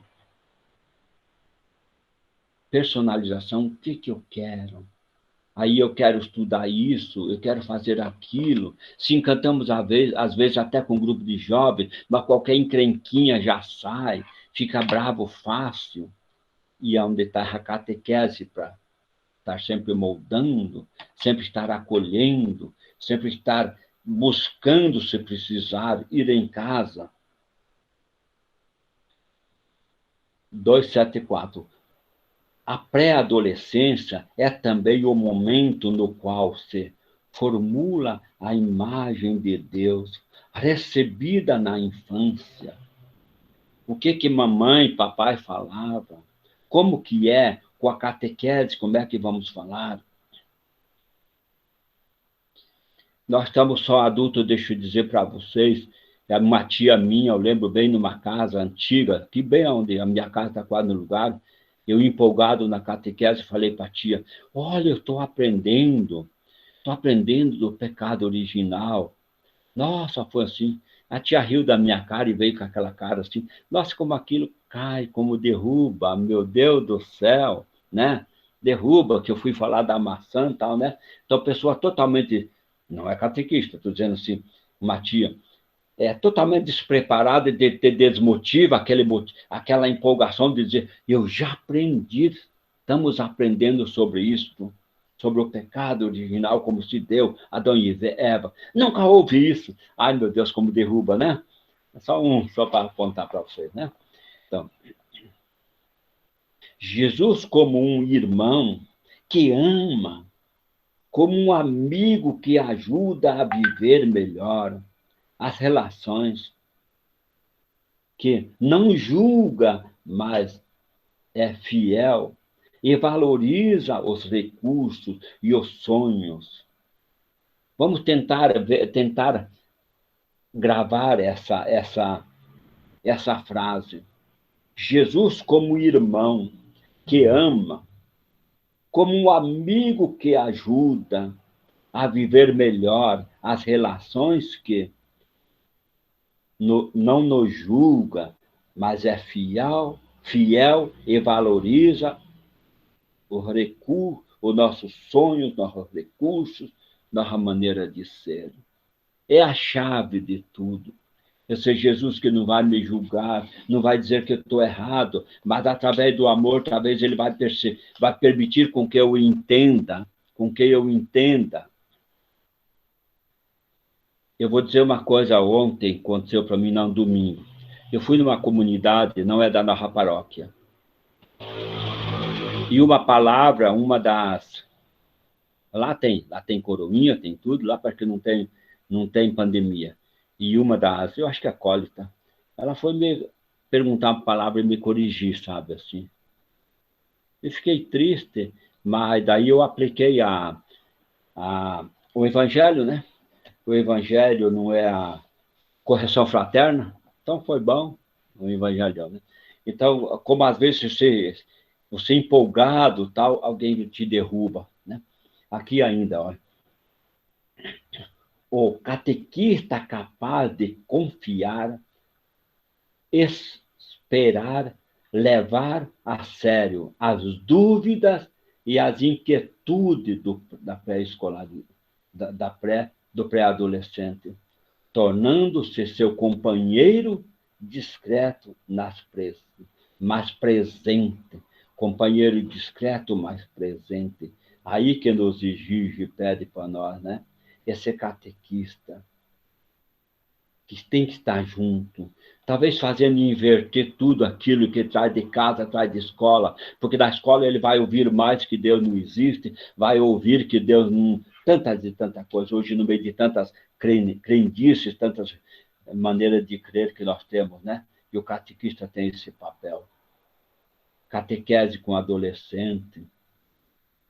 [SPEAKER 2] Personalização, o que eu quero? Aí eu quero estudar isso, eu quero fazer aquilo. Se encantamos, às vezes, até com um grupo de jovens, mas qualquer encrenquinha já sai, fica bravo fácil. E é onde está a catequese para estar sempre moldando, sempre estar acolhendo, sempre estar buscando, se precisar, ir em casa. 274. A pré-adolescência é também o momento no qual se formula a imagem de Deus recebida na infância. O que mamãe e papai falavam? Como que é com a catequese? Como é que vamos falar? Nós estamos só adultos, deixa eu dizer para vocês, uma tia minha, eu lembro bem, numa casa antiga, aqui bem onde a minha casa está quase no lugar, eu empolgado na catequese, falei para a tia, olha, eu estou aprendendo do pecado original. Nossa, foi assim. A tia riu da minha cara e veio com aquela cara assim, nossa, como aquilo cai, como derruba, meu Deus do céu, né? Derruba, que eu fui falar da maçã e tal, né? Então, pessoa totalmente, não é catequista, estou dizendo assim, uma tia, totalmente despreparada e desmotiva aquela empolgação de dizer, eu já aprendi, estamos aprendendo sobre isso, sobre o pecado original, como se deu Adão e Eva. Nunca houve isso. Ai, meu Deus, como derruba, né? É só para apontar para vocês, né? Então, Jesus como um irmão que ama, como um amigo que ajuda a viver melhor as relações, que não julga, mas é fiel e valoriza os recursos e os sonhos. Vamos tentar gravar essa frase. Jesus como irmão que ama, como um amigo que ajuda a viver melhor as relações, que não nos julga, mas é fiel e valoriza os nossos sonhos, nossos recursos, nossa maneira de ser. É a chave de tudo. Esse Jesus que não vai me julgar, não vai dizer que eu estou errado, mas através do amor, talvez ele vai permitir com que eu entenda, Eu vou dizer uma coisa, ontem aconteceu para mim, não, domingo. Eu fui numa comunidade, não é da nossa paróquia. E uma palavra, uma das... Lá tem coroinha, tem tudo, lá porque não tem pandemia. E uma das, eu acho que é acólita, ela foi me perguntar uma palavra e me corrigir, sabe, assim. Eu fiquei triste, mas daí eu apliquei o evangelho, né? O evangelho não é a correção fraterna, então foi bom o evangelho, né? Então, como às vezes você empolgado, tal, alguém te derruba, né? Aqui ainda, olha. O catequista capaz de confiar, esperar, levar a sério as dúvidas e as inquietudes da pré-escolar, do pré-adolescente, tornando-se seu companheiro discreto, mais presente. Companheiro discreto, mais presente. Aí que nos exige e pede para nós, né? Esse catequista que tem que estar junto, talvez fazendo inverter tudo aquilo que traz de casa, traz de escola, porque da escola ele vai ouvir mais que Deus não existe, vai ouvir que Deus não... Tantas e tantas coisas, hoje no meio de tantas crendices, tantas maneiras de crer que nós temos, né? E o catequista tem esse papel. Catequese com adolescente.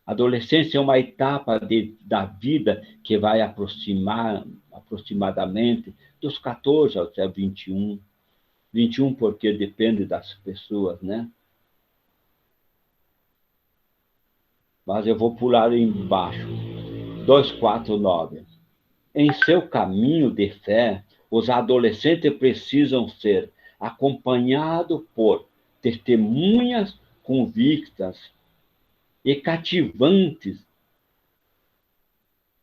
[SPEAKER 2] Adolescência é uma etapa da vida que vai aproximadamente dos 14 até 21. 21 porque depende das pessoas, né? Mas eu vou pular embaixo. 249. Em seu caminho de fé, os adolescentes precisam ser acompanhados por testemunhas convictas e cativantes.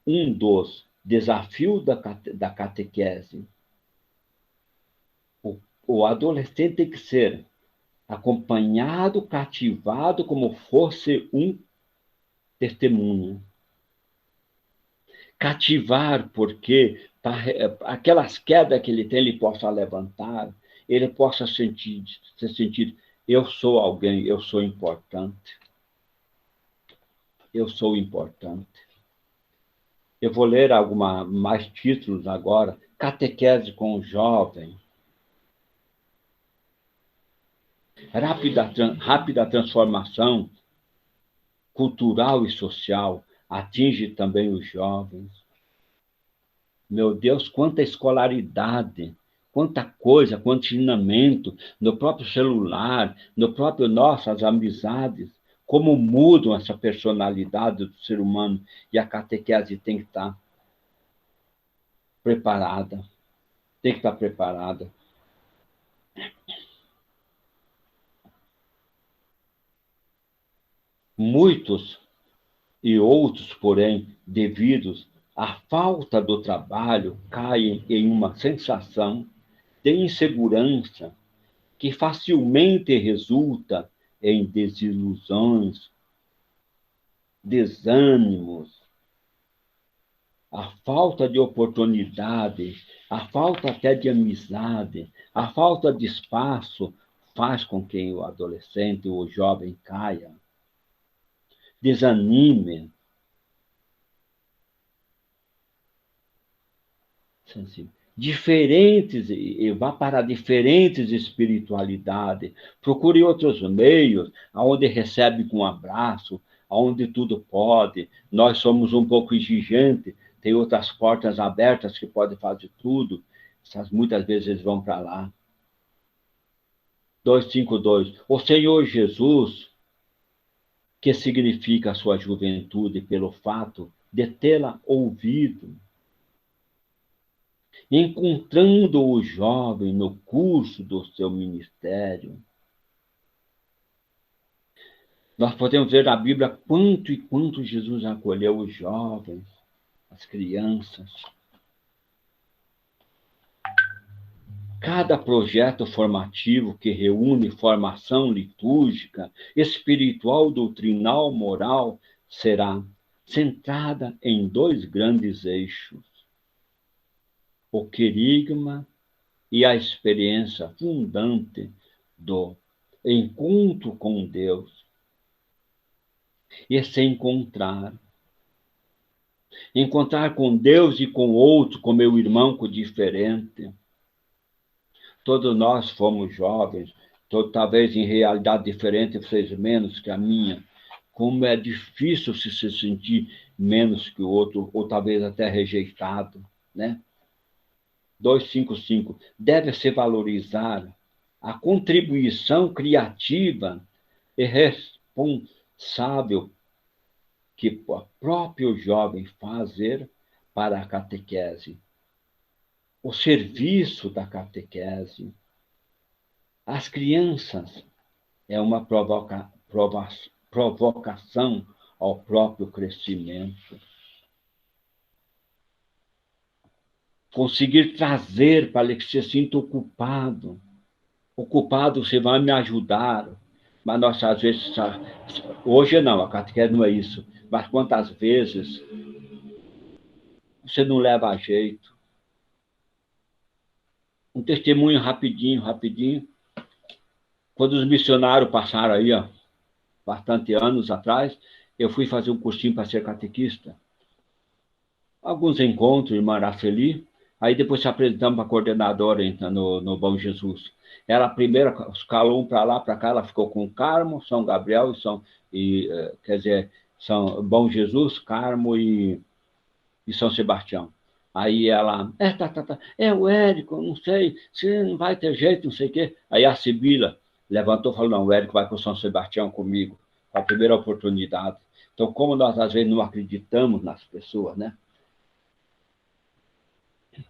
[SPEAKER 2] Um dos desafios da catequese. O adolescente tem que ser acompanhado, cativado, como fosse um testemunho. Cativar, porque aquelas quedas que ele tem, ele possa levantar, ele possa se sentir, eu sou alguém, eu sou importante. Eu sou importante. Eu vou ler mais títulos agora. Catequese com o jovem. Rápida transformação cultural e social atinge também os jovens. Meu Deus, quanta escolaridade, quanta coisa, quanto ensinamento no próprio celular, nossas amizades, como mudam essa personalidade do ser humano, e a catequese tem que estar preparada. Tem que estar preparada. Muitos e outros, porém, devidos à falta do trabalho, caem em uma sensação de insegurança que facilmente resulta em desilusões, desânimos. A falta de oportunidade, a falta até de amizade, a falta de espaço faz com que o adolescente ou o jovem caia, desanime, diferentes, e vá para diferentes espiritualidades, procure outros meios, onde recebe com um abraço, onde tudo pode. Nós somos um pouco exigentes, tem outras portas abertas que podem fazer tudo, muitas vezes eles vão para lá. 252. O Senhor Jesus, que significa a sua juventude pelo fato de tê-la ouvido, encontrando o jovem no curso do seu ministério. Nós podemos ver na Bíblia quanto e quanto Jesus acolheu os jovens, as crianças. Cada projeto formativo que reúne formação litúrgica, espiritual, doutrinal, moral, será centrada em 2 grandes eixos: o querigma e a experiência fundante do encontro com Deus. E se encontrar com Deus e com outro, com meu irmão, com o diferente. Todos nós fomos jovens, talvez em realidade diferente, vocês menos que a minha. Como é difícil se sentir menos que o outro, ou talvez até rejeitado, né? 255. Deve-se valorizar a contribuição criativa e responsável que o próprio jovem fazer para a catequese. O serviço da catequese. As crianças é uma provocação ao próprio crescimento. Conseguir trazer para que se sinta ocupado. Ocupado, você vai me ajudar. Mas nós, às vezes, hoje não, a catequese não é isso. Mas quantas vezes você não leva a jeito? Um testemunho rapidinho. Quando os missionários passaram aí, bastante anos atrás, eu fui fazer um cursinho para ser catequista. Alguns encontros, irmã Araceli, aí depois se apresentamos para a coordenadora no Bom Jesus. Ela a primeira escalou para lá, para cá, ela ficou com Carmo, São Gabriel quer dizer, São Bom Jesus, Carmo e São Sebastião. Aí ela, é o Érico, não sei, se não vai ter jeito, não sei o quê. Aí a Sibila levantou e falou, não, o Érico vai para o São Sebastião comigo, a primeira oportunidade. Então, como nós às vezes não acreditamos nas pessoas, né?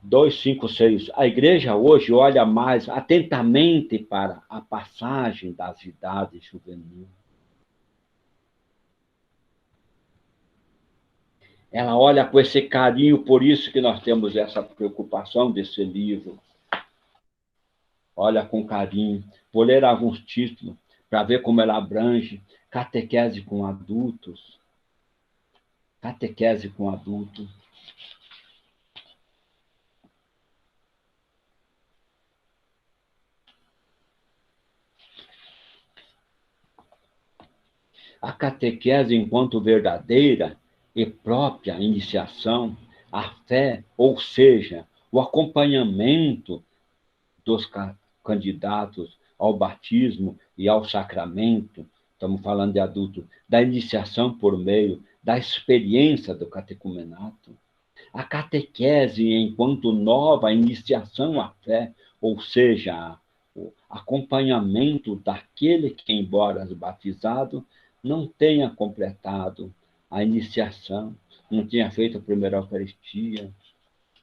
[SPEAKER 2] 256. A igreja hoje olha mais atentamente para a passagem das idades juvenis. Ela olha com esse carinho, por isso que nós temos essa preocupação desse livro. Olha com carinho. Vou ler alguns títulos para ver como ela abrange. Catequese com adultos. Catequese com adultos. A catequese enquanto verdadeira e própria iniciação, a fé, ou seja, o acompanhamento dos candidatos ao batismo e ao sacramento, estamos falando de adulto, da iniciação por meio da experiência do catecumenato. A catequese enquanto nova iniciação à fé, ou seja, o acompanhamento daquele que, embora batizado, não tenha completado a iniciação, não tenha feito a primeira Eucaristia,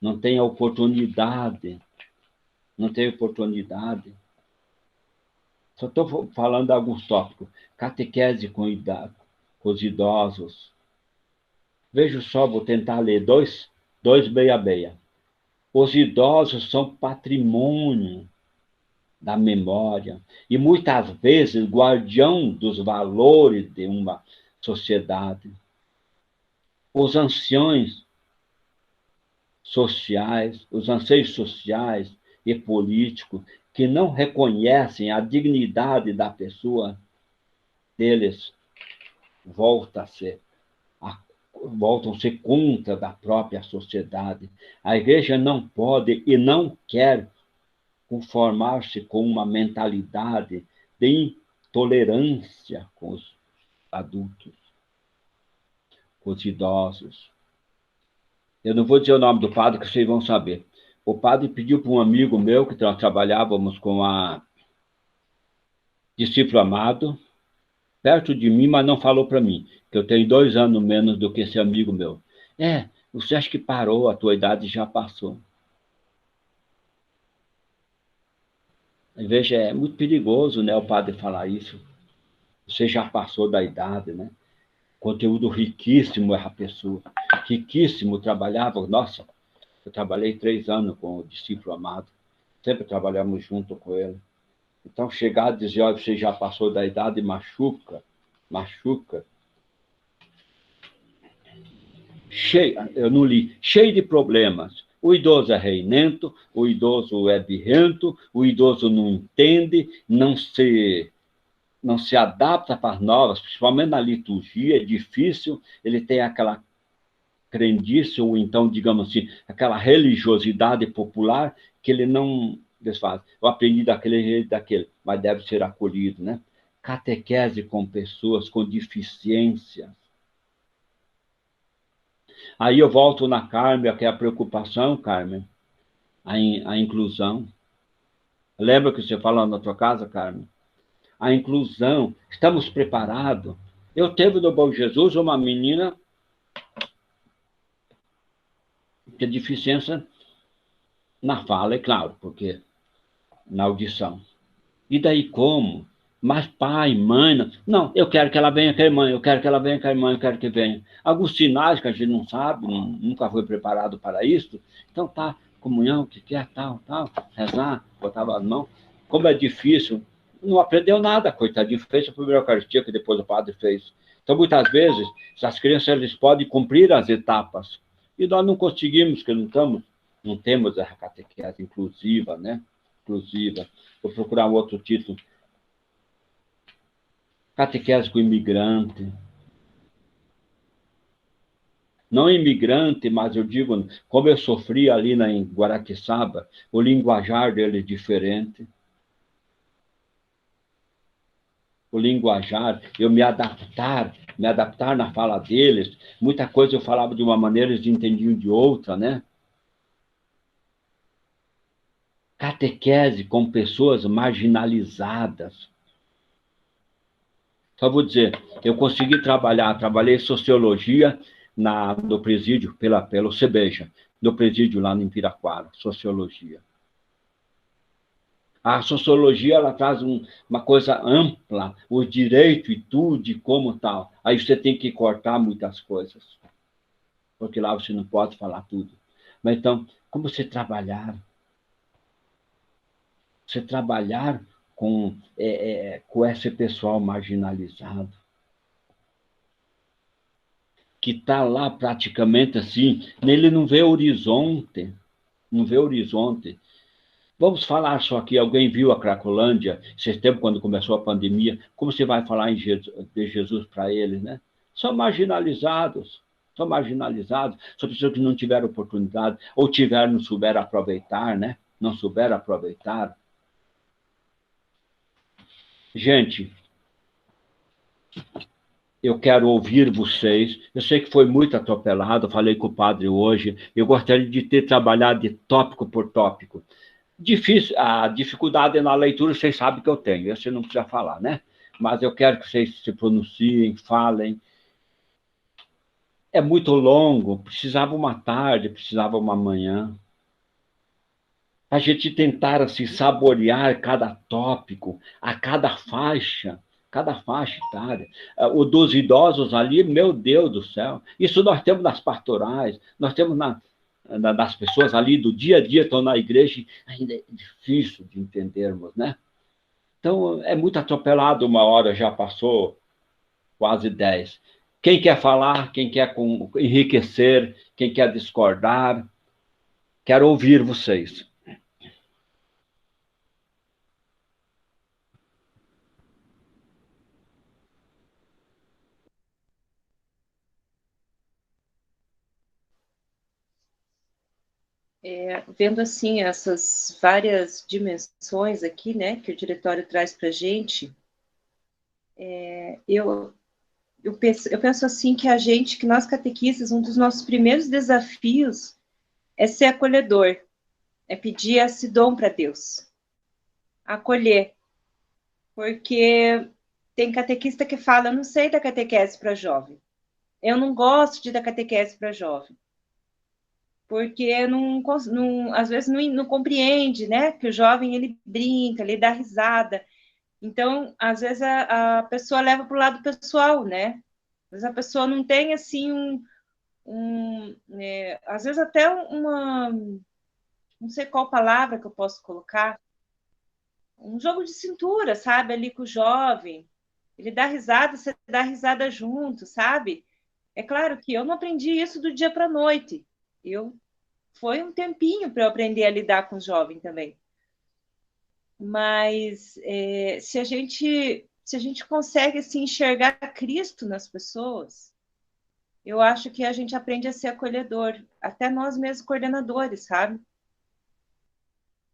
[SPEAKER 2] não tenha oportunidade. Só estou falando de alguns tópicos. Catequese com os idosos. Veja só, vou tentar ler dois beia-beia. Os idosos são patrimônio da memória e muitas vezes guardião dos valores de uma sociedade. Os anciões sociais, os anseios sociais e políticos que não reconhecem a dignidade da pessoa deles voltam a ser contra da própria sociedade. A igreja não pode e não quer conformar-se com uma mentalidade de intolerância com os adultos, com os idosos. Eu não vou dizer o nome do padre, que vocês vão saber. O padre pediu para um amigo meu, que nós trabalhávamos com a discípulo amado, perto de mim, mas não falou para mim, que eu tenho 2 anos menos do que esse amigo meu. Você acha que parou, a tua idade já passou. Veja, é muito perigoso, né, o padre falar isso. Você já passou da idade, né? Conteúdo riquíssimo essa pessoa. Riquíssimo, trabalhava... Nossa, eu trabalhei 3 anos com o discípulo amado. sempre trabalhamos junto com ele. Então, chegar e dizer, olha, você já passou da idade, machuca. Eu não li, cheio de problemas. O idoso é reinento, o idoso é birrento, o idoso não entende, não se adapta para as novas, principalmente na liturgia, é difícil, ele tem aquela crendice, ou então, digamos assim, aquela religiosidade popular que ele não desfaz. Eu aprendi daquele jeito, daquele, mas deve ser acolhido, né? Catequese com pessoas com deficiência. Aí eu volto na Carmen, que é a preocupação, Carmen, a inclusão. Lembra que você falou na tua casa, Carmen? A inclusão, estamos preparados. Eu teve no Bom Jesus uma menina que tem deficiência na fala, é claro, porque na audição. E daí como? Mas pai, mãe, não, eu quero que ela venha com a irmã, eu quero que ela venha com a irmã, eu quero que venha. Alguns sinais que a gente não sabe, nunca foi preparado para isso. Então tá, comunhão, o que é, tal, rezar, botava as mãos. Como é difícil, não aprendeu nada, coitadinho, fez a primeira Eucaristia que depois o padre fez. Então, muitas vezes, as crianças eles podem cumprir as etapas, e nós não conseguimos, porque não temos a catequese inclusiva, né? Inclusiva. Vou procurar um outro título. Catequese com imigrante. Não imigrante, mas eu digo, como eu sofri ali em Guaraqueçaba, o linguajar dele é diferente. O linguajar, eu me adaptar na fala deles. Muita coisa eu falava de uma maneira, eles entendiam de outra, né? Catequese com pessoas marginalizadas. Só vou dizer, eu consegui trabalhei sociologia no presídio, pelo CEBEJA, no presídio lá no Piraquara, sociologia. A sociologia, ela traz uma coisa ampla, o direito e tudo, e como tal. Aí você tem que cortar muitas coisas, porque lá você não pode falar tudo. Mas então, como você trabalhar? Você trabalhar com esse pessoal marginalizado, que está lá praticamente assim, ele não vê horizonte, Vamos falar só aqui, alguém viu a Cracolândia, esse tempo quando começou a pandemia, como você vai falar de Jesus para eles, né? São marginalizados, são pessoas que não tiveram oportunidade, ou tiveram, não souberam aproveitar, né? Não souberam aproveitar. Gente, eu quero ouvir vocês. Eu sei que foi muito atropelado, falei com o padre hoje. Eu gostaria de ter trabalhado de tópico por tópico. Difícil, a dificuldade na leitura, vocês sabem que eu tenho, você não precisa falar, né? Mas eu quero que vocês se pronunciem, falem. É muito longo, precisava uma tarde, precisava uma manhã. A gente tentar assim, saborear cada tópico, a cada faixa etária. O dos idosos ali, meu Deus do céu, isso nós temos nas pastorais, nós temos das pessoas ali do dia a dia, estão na igreja, ainda é difícil de entendermos, né? Então, é muito atropelado, uma hora já passou quase 10. Quem quer falar, quem quer enriquecer, quem quer discordar, quero ouvir vocês.
[SPEAKER 1] Vendo assim essas várias dimensões aqui, né, que o diretório traz para a gente, eu penso assim que que nós catequistas, um dos nossos primeiros desafios é ser acolhedor, é pedir esse dom para Deus, acolher, porque tem catequista que fala, eu não sei da catequese para jovem, eu não gosto de dar catequese para jovem, porque às vezes não compreende, né, que o jovem ele brinca, ele dá risada, então às vezes a pessoa leva para o lado pessoal, né, às vezes a pessoa não tem assim às vezes até uma não sei qual palavra que eu posso colocar, um jogo de cintura, sabe? Ali com o jovem. Ele dá risada, você dá risada junto, sabe? É claro que eu não aprendi isso do dia para a noite. Foi um tempinho para eu aprender a lidar com o jovem também. Mas se a gente consegue assim, enxergar Cristo nas pessoas, eu acho que a gente aprende a ser acolhedor, até nós mesmos coordenadores, sabe?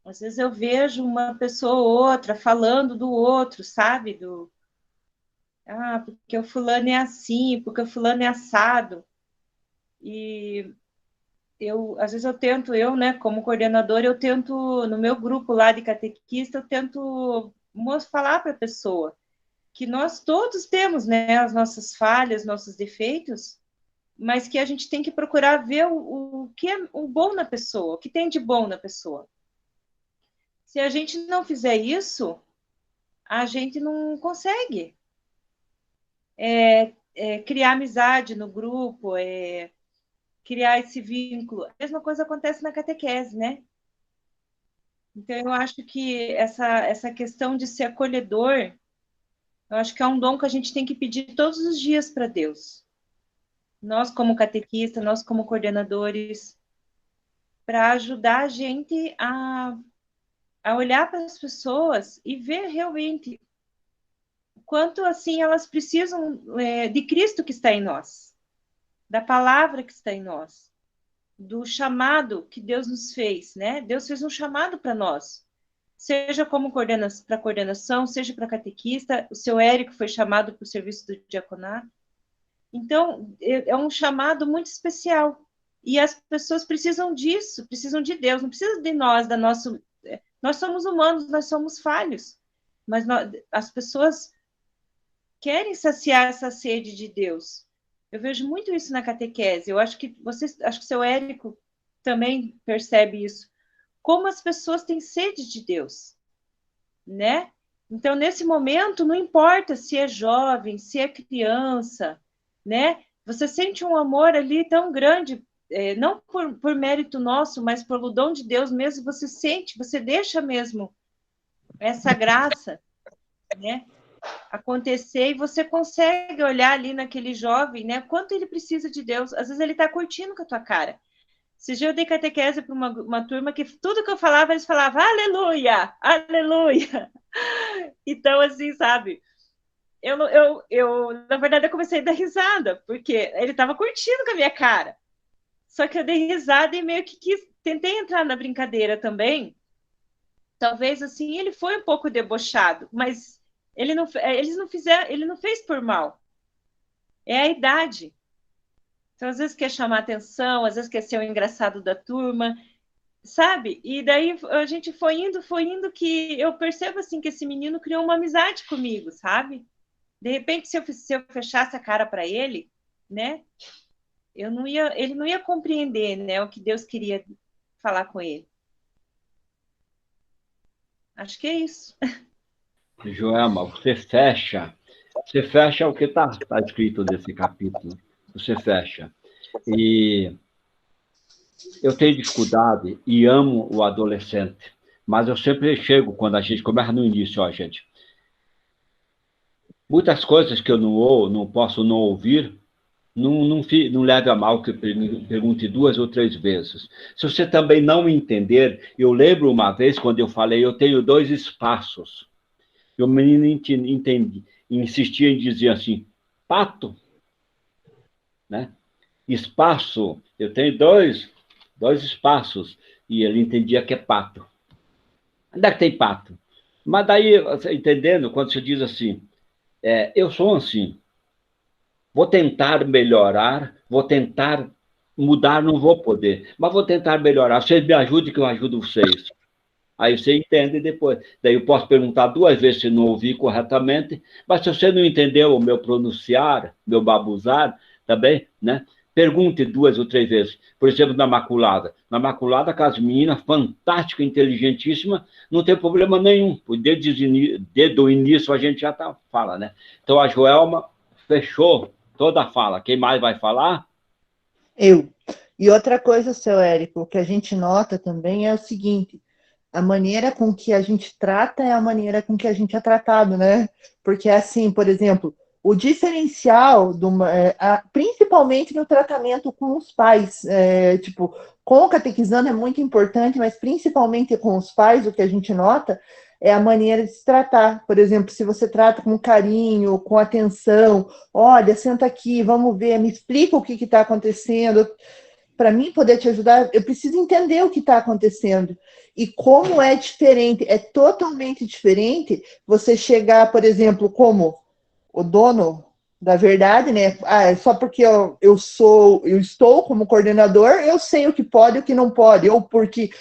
[SPEAKER 1] Às vezes eu vejo uma pessoa ou outra falando do outro, sabe? Porque o fulano é assim, porque o fulano é assado. E às vezes né, como coordenadora, eu tento, no meu grupo lá de catequista, eu tento falar para a pessoa que nós todos temos, né, as nossas falhas, nossos defeitos, mas que a gente tem que procurar ver o que é o bom na pessoa, o que tem de bom na pessoa. Se a gente não fizer isso, a gente não consegue criar amizade no grupo, criar esse vínculo. A mesma coisa acontece na catequese, né? Então, eu acho que essa questão de ser acolhedor, eu acho que é um dom que a gente tem que pedir todos os dias para Deus. Nós, como catequistas, nós, como coordenadores, para ajudar a gente a olhar para as pessoas e ver realmente o quanto, assim, elas precisam de Cristo que está em nós, da palavra que está em nós, do chamado que Deus nos fez, né? Deus fez um chamado para nós, seja como para coordenação, seja para catequista. O seu Érico foi chamado para o serviço do diaconato. Então, é um chamado muito especial. E as pessoas precisam disso, precisam de Deus, não precisam de nós, nós somos humanos, nós somos falhos, mas as pessoas querem saciar essa sede de Deus. Eu vejo muito isso na catequese. Eu acho que o seu Érico também percebe isso. Como as pessoas têm sede de Deus, né? Então, nesse momento, não importa se é jovem, se é criança, né? Você sente um amor ali tão grande, não por mérito nosso, mas pelo dom de Deus mesmo, você sente, você deixa mesmo essa graça, né, acontecer, e você consegue olhar ali naquele jovem, né, quanto ele precisa de Deus. Às vezes ele está curtindo com a tua cara. Esse dia eu dei catequese para uma turma que tudo que eu falava, eles falavam, aleluia, aleluia. Então, assim, sabe, na verdade, eu comecei a dar risada, porque ele estava curtindo com a minha cara. Só que eu dei risada e meio que tentei entrar na brincadeira também. Talvez, assim, ele foi um pouco debochado, mas ele não fez por mal. É a idade. Então, às vezes quer chamar atenção, às vezes quer ser o engraçado da turma, sabe? E daí a gente foi indo, que eu percebo, assim, que esse menino criou uma amizade comigo, sabe? De repente, se eu fechasse a cara para ele, né? Ele não ia compreender, né, o que Deus queria falar com ele. Acho que é isso.
[SPEAKER 2] Joelma, você fecha o que está escrito nesse capítulo. Você fecha. E eu tenho dificuldade e amo o adolescente, mas eu sempre chego, quando a gente começa no início, ó, gente, muitas coisas que eu não posso não ouvir, não leve a mal que pergunte 2 ou 3 vezes. Se você também não entender, eu lembro uma vez, quando eu falei, eu tenho 2 espaços. E o menino insistia em dizer assim, pato, né? Espaço, eu tenho dois espaços, e ele entendia que é pato. Onde é que tem pato? Mas daí, entendendo, quando você diz assim, eu sou assim, vou tentar melhorar, vou tentar mudar, não vou poder, mas vou tentar melhorar. Vocês me ajudem que eu ajudo vocês. Aí você entende depois. Daí eu posso perguntar 2 vezes se não ouvi corretamente, mas se você não entendeu o meu pronunciar, meu babuzar, também, né? Pergunte 2 ou 3 vezes. Por exemplo, na Maculada. Na Maculada, aquelas meninas fantásticas, inteligentíssimas, não tem problema nenhum. Desde o início a gente já fala, né? Então a Joelma fechou toda a fala. Quem mais vai falar?
[SPEAKER 4] Eu. E outra coisa, seu Érico, o que a gente nota também é o seguinte: a maneira com que a gente trata é a maneira com que a gente é tratado, né? Porque assim, por exemplo, o diferencial principalmente no tratamento com os pais, tipo, com o catequizando é muito importante, mas principalmente com os pais, o que a gente nota é a maneira de se tratar. Por exemplo, se você trata com carinho, com atenção, olha, senta aqui, vamos ver, me explica o que está acontecendo. Para mim poder te ajudar, eu preciso entender o que está acontecendo. E como é diferente, é totalmente diferente você chegar, por exemplo, como o dono da verdade, né? Só porque eu estou como coordenador, eu sei o que pode e o que não pode, ou porque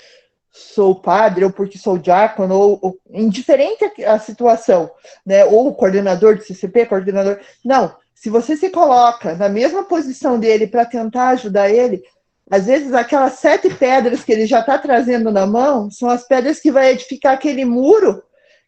[SPEAKER 4] sou padre, ou porque sou diácono, ou indiferente a situação, né? Ou coordenador de CCP, coordenador. Não, se você se coloca na mesma posição dele para tentar ajudar ele, às vezes aquelas 7 pedras que ele já está trazendo na mão são as pedras que vai edificar aquele muro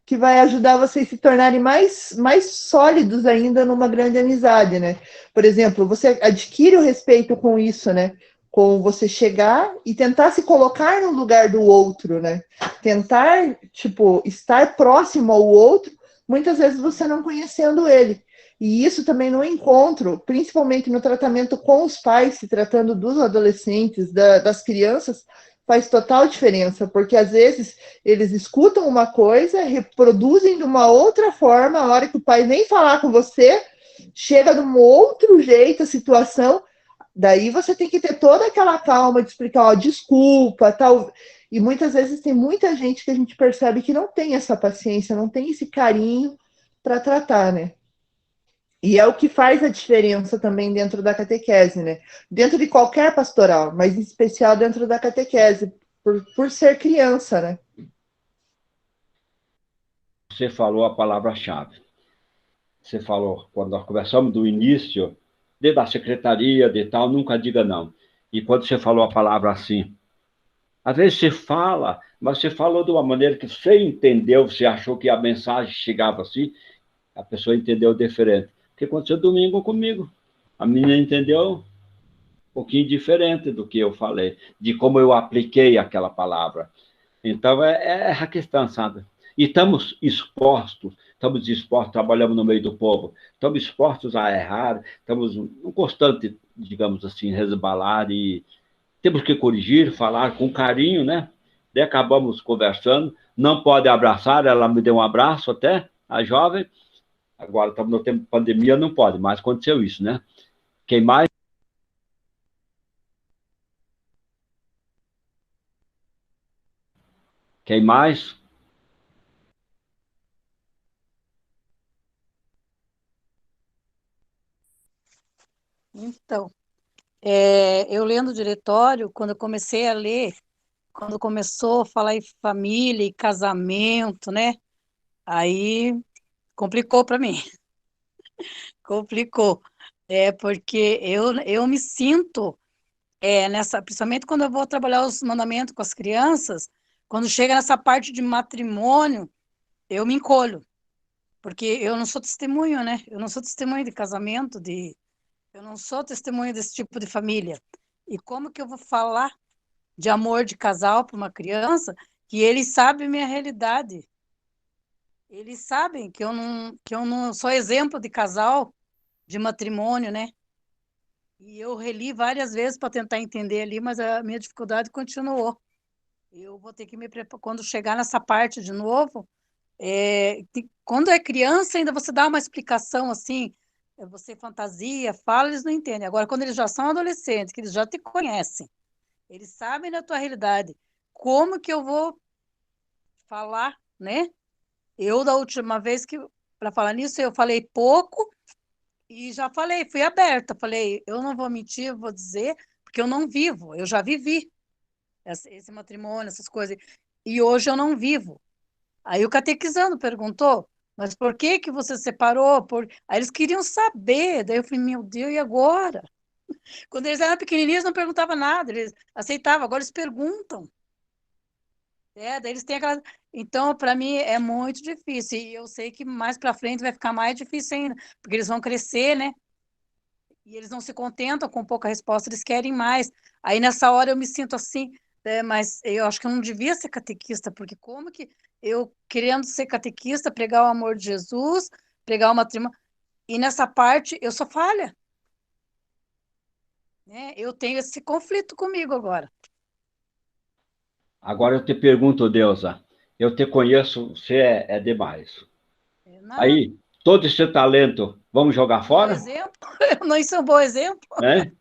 [SPEAKER 4] que vai ajudar vocês se tornarem mais sólidos ainda numa grande amizade, né? Por exemplo, você adquire o respeito com isso, né? Com você chegar e tentar se colocar no lugar do outro, né? Tentar, tipo, estar próximo ao outro, muitas vezes você não conhecendo ele. E isso também no encontro, principalmente no tratamento com os pais, se tratando dos adolescentes, das crianças, faz total diferença, porque às vezes eles escutam uma coisa, reproduzem de uma outra forma, a hora que o pai vem falar com você, chega de um outro jeito a situação, daí você tem que ter toda aquela calma de explicar, ó, desculpa, tal. E muitas vezes tem muita gente que a gente percebe que não tem essa paciência, não tem esse carinho para tratar, né? E é o que faz a diferença também dentro da catequese, né? Dentro de qualquer pastoral, mas em especial dentro da catequese, por ser criança, né?
[SPEAKER 2] Você falou a palavra-chave. Você falou, quando nós conversamos do início, da secretaria, de tal, nunca diga não. E quando você falou a palavra assim, às vezes você fala, mas você falou de uma maneira que você entendeu, você achou que a mensagem chegava assim, a pessoa entendeu diferente. O que aconteceu domingo comigo. A menina entendeu um pouquinho diferente do que eu falei, de como eu apliquei aquela palavra. Então, é a questão, sabe? E estamos expostos, trabalhamos no meio do povo, estamos expostos a errar, estamos um constante, digamos assim, resbalar e temos que corrigir, falar com carinho, né? Daí acabamos conversando, não pode abraçar, ela me deu um abraço até, a jovem, agora estamos no tempo de pandemia, não pode, mas aconteceu isso, né? Quem mais? Quem mais?
[SPEAKER 3] Então, eu lendo o diretório, quando eu comecei a ler, quando começou a falar em família e casamento, né? Aí complicou para mim, complicou. Porque eu me sinto principalmente quando eu vou trabalhar os mandamentos com as crianças, quando chega nessa parte de matrimônio, eu me encolho, porque eu não sou testemunho, né? Eu não sou testemunho de casamento, eu não sou testemunho desse tipo de família. E como que eu vou falar de amor de casal para uma criança que eles sabem minha realidade? Eles sabem que eu não sou exemplo de casal, de matrimônio, né? E eu reli várias vezes para tentar entender ali, mas a minha dificuldade continuou. Eu vou ter que me preparar. Quando chegar nessa parte de novo, quando é criança, ainda você dá uma explicação assim, você fantasia, fala, eles não entendem. Agora, quando eles já são adolescentes, que eles já te conhecem, eles sabem da tua realidade, como que eu vou falar, né? Eu, da última vez que, para falar nisso, eu falei pouco e já falei, fui aberta. Falei, eu não vou mentir, eu vou dizer, porque eu não vivo, eu já vivi esse matrimônio, essas coisas. E hoje eu não vivo. Aí o catequizando perguntou, mas por que que você separou? Aí eles queriam saber. Daí eu falei, meu Deus, e agora? Quando eles eram pequenininhos, não perguntava nada, eles aceitavam, agora eles perguntam. Daí eles têm aquela. Então, para mim, é muito difícil. E eu sei que mais para frente vai ficar mais difícil ainda, porque eles vão crescer, né? E eles não se contentam com pouca resposta, eles querem mais. Aí, nessa hora, eu me sinto assim, mas eu acho que eu não devia ser catequista, porque como que eu, querendo ser catequista, pregar o amor de Jesus, pregar o matrimônio, e nessa parte eu sou falha, né? Eu tenho esse conflito comigo agora.
[SPEAKER 2] Agora eu te pergunto, Deusa, eu te conheço, você é demais. Aí, todo esse talento, vamos jogar
[SPEAKER 3] Bom
[SPEAKER 2] fora?
[SPEAKER 3] exemplo? Eu não sou um bom exemplo.
[SPEAKER 2] Né?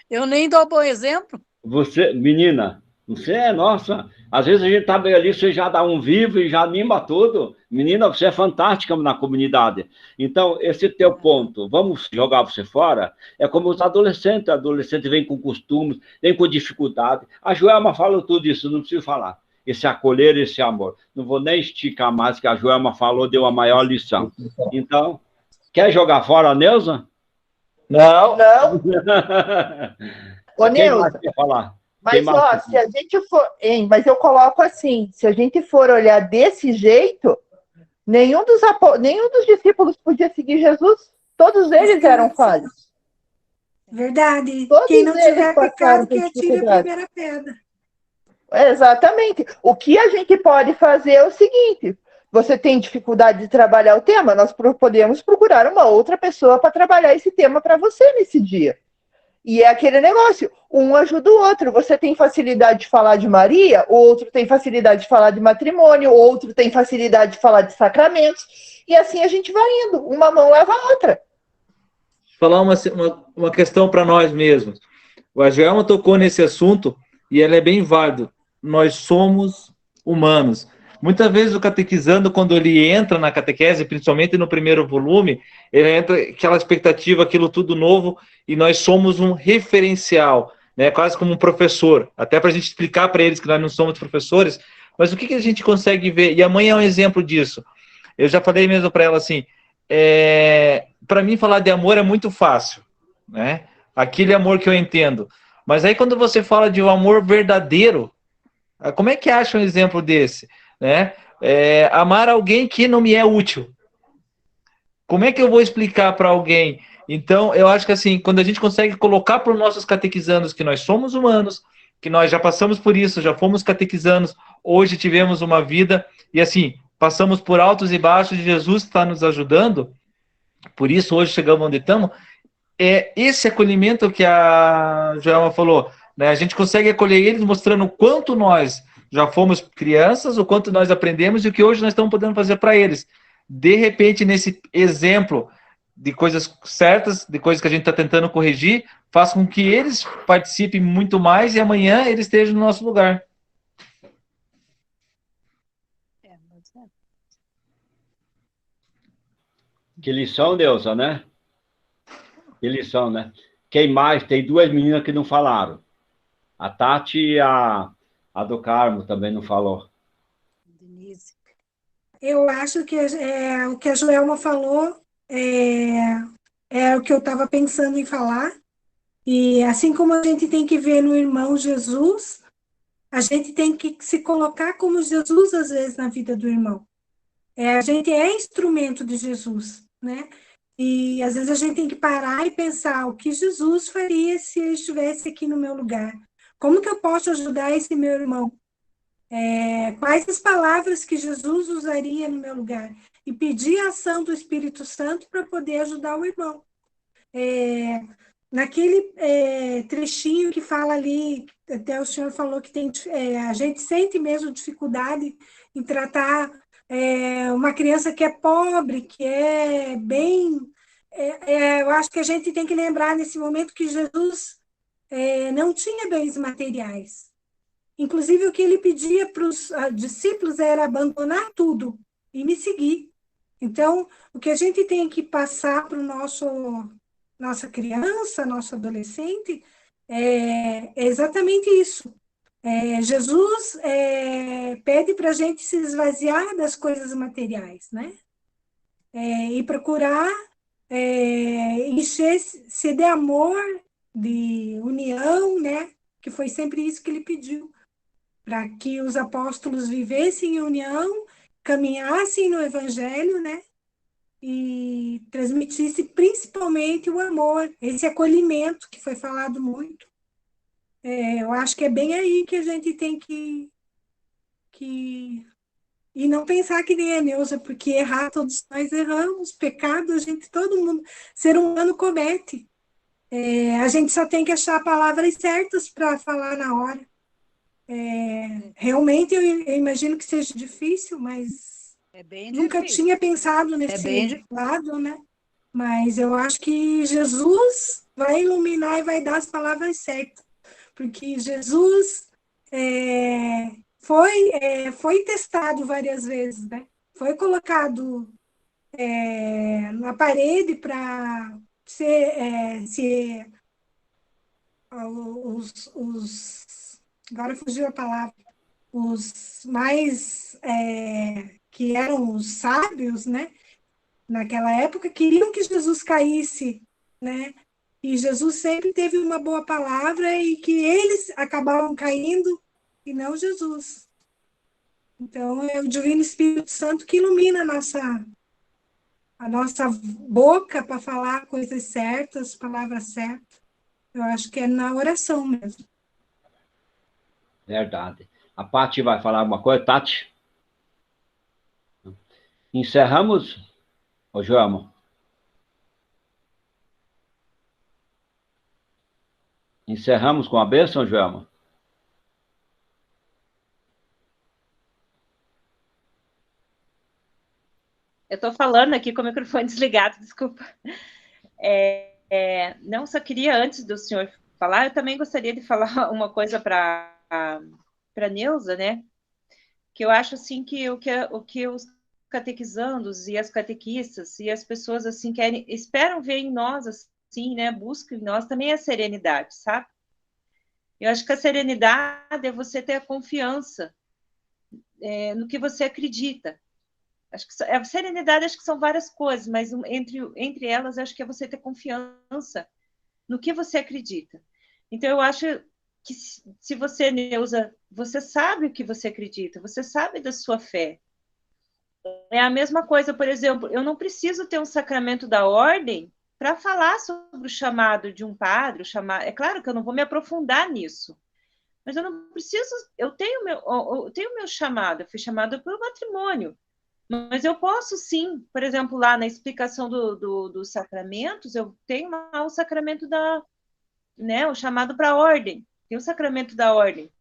[SPEAKER 3] Eu nem dou bom exemplo.
[SPEAKER 2] Você, menina, você é nossa. Às vezes a gente tá bem ali, você já dá um vivo e já anima tudo. Menina, você é fantástica na comunidade. Então, esse teu ponto, vamos jogar você fora, é como os adolescentes. Adolescente vem com costumes, vem com dificuldade. A Joelma falou tudo isso, não preciso falar. Esse acolher, esse amor. Não vou nem esticar mais, que a Joelma falou, deu a maior lição. Então, quer jogar fora a Neuza?
[SPEAKER 4] Não. Ô,
[SPEAKER 2] Quem mais
[SPEAKER 4] Neuza,
[SPEAKER 2] quer falar?
[SPEAKER 4] mas ó, se a gente for, hein, mas eu coloco assim, se a gente for olhar desse jeito, nenhum dos discípulos podia seguir Jesus. Todos eles eram falhos.
[SPEAKER 5] Verdade.
[SPEAKER 4] Todos
[SPEAKER 5] Quem não tiver
[SPEAKER 4] eles passaram
[SPEAKER 5] pecado,
[SPEAKER 4] por
[SPEAKER 5] que atire a
[SPEAKER 4] dificuldade.
[SPEAKER 5] primeira pedra.
[SPEAKER 4] Exatamente. O que a gente pode fazer é o seguinte: você tem dificuldade de trabalhar o tema, nós podemos procurar uma outra pessoa para trabalhar esse tema para você nesse dia. E é aquele negócio, um ajuda o outro. Você tem facilidade de falar de Maria, o outro tem facilidade de falar de matrimônio, o outro tem facilidade de falar de sacramentos, e assim a gente vai indo. Uma mão leva a outra.
[SPEAKER 6] Falar uma questão para nós mesmos. O Joelma tocou nesse assunto e ela é bem válido. Nós somos humanos. Muitas vezes o catequizando, quando ele entra na catequese, principalmente no primeiro volume, ele entra aquela expectativa, aquilo tudo novo, e nós somos um referencial, né? Quase como um professor, até para a gente explicar para eles que nós não somos professores, mas o que a gente consegue ver? E a mãe é um exemplo disso. Eu já falei mesmo para ela assim, para mim falar de amor é muito fácil, né? Aquele amor que eu entendo. Mas aí quando você fala de um amor verdadeiro, como é que acha um exemplo desse? Né? Amar alguém que não me é útil. Como é que eu vou explicar para alguém? Então, eu acho que assim, quando a gente consegue colocar para os nossos catequizandos que nós somos humanos, que nós já passamos por isso, já fomos catequizandos, hoje tivemos uma vida, e assim, passamos por altos e baixos, e Jesus está nos ajudando, por isso hoje chegamos onde estamos, é esse acolhimento que a Joelma falou, né? A gente consegue acolher eles mostrando o quanto nós já fomos crianças, o quanto nós aprendemos e o que hoje nós estamos podendo fazer para eles. De repente, nesse exemplo de coisas certas, de coisas que a gente está tentando corrigir, faz com que eles participem muito mais e amanhã eles estejam no nosso lugar.
[SPEAKER 2] Que lição, Deusa, né? Que lição, né? Quem mais? Tem duas meninas que não falaram. A Tati e a do Carmo também não falou.
[SPEAKER 3] Denise.
[SPEAKER 5] Eu acho que o que a Joelma falou é o que eu estava pensando em falar. E assim como a gente tem que ver no irmão Jesus, a gente tem que se colocar como Jesus, às vezes, na vida do irmão. A gente é instrumento de Jesus, né? E às vezes a gente tem que parar e pensar o que Jesus faria se ele estivesse aqui no meu lugar. Como que eu posso ajudar esse meu irmão? Quais as palavras que Jesus usaria no meu lugar? E pedir a ação do Espírito Santo para poder ajudar o irmão. Naquele trechinho que fala ali, até o senhor falou que a gente sente mesmo dificuldade em tratar uma criança que é pobre, que é bem... eu acho que a gente tem que lembrar nesse momento que Jesus não tinha bens materiais. Inclusive, o que ele pedia para os discípulos era abandonar tudo e me seguir. Então, o que a gente tem que passar para nossa criança, nosso adolescente, é exatamente isso. Jesus pede para a gente se esvaziar das coisas materiais, né? E procurar encher-se de amor, de união, né? Que foi sempre isso que ele pediu, para que os apóstolos vivessem em união, caminhassem no Evangelho, né? E transmitisse principalmente o amor, esse acolhimento que foi falado muito. Eu acho que é bem aí que a gente tem que e não pensar que nem a Neuza, porque errar todos nós erramos, pecado todo mundo, ser humano comete. A gente só tem que achar palavras certas para falar na hora. Realmente eu imagino que seja difícil, mas nunca tinha pensado nesse lado, né? Mas eu acho que Jesus vai iluminar e vai dar as palavras certas, porque Jesus foi testado várias vezes, né? Foi colocado na parede para se agora fugiu a palavra, os mais que eram os sábios, né? Naquela época queriam que Jesus caísse, né? E Jesus sempre teve uma boa palavra e que eles acabavam caindo e não Jesus. Então, é o Divino Espírito Santo que ilumina a nossa boca para falar coisas certas, palavras certas. Eu acho que é na oração mesmo.
[SPEAKER 2] Verdade. A Paty vai falar alguma coisa, Tati? Encerramos, ô João? Encerramos com a bênção, João?
[SPEAKER 1] Eu estou falando aqui com o microfone desligado, desculpa. Não, só queria, antes do senhor falar, eu também gostaria de falar uma coisa para a Neuza, né? Que eu acho, assim, que o que os catequizandos e as catequistas e as pessoas, assim, esperam ver em nós, assim, né? Buscam em nós também a serenidade, sabe? Eu acho que a serenidade é você ter a confiança no que você acredita. Acho que a serenidade, acho que são várias coisas, mas entre elas, acho que é você ter confiança no que você acredita. Então, eu acho que se você, Neuza, você sabe o que você acredita, você sabe da sua fé. É a mesma coisa, por exemplo, eu não preciso ter um sacramento da ordem para falar sobre o chamado de um padre, é claro que eu não vou me aprofundar nisso, mas eu não preciso, eu tenho meu chamado, eu fui chamada para o matrimônio, mas eu posso sim, por exemplo, lá na explicação dos sacramentos, eu tenho lá o sacramento o chamado para a ordem, tem o sacramento da ordem.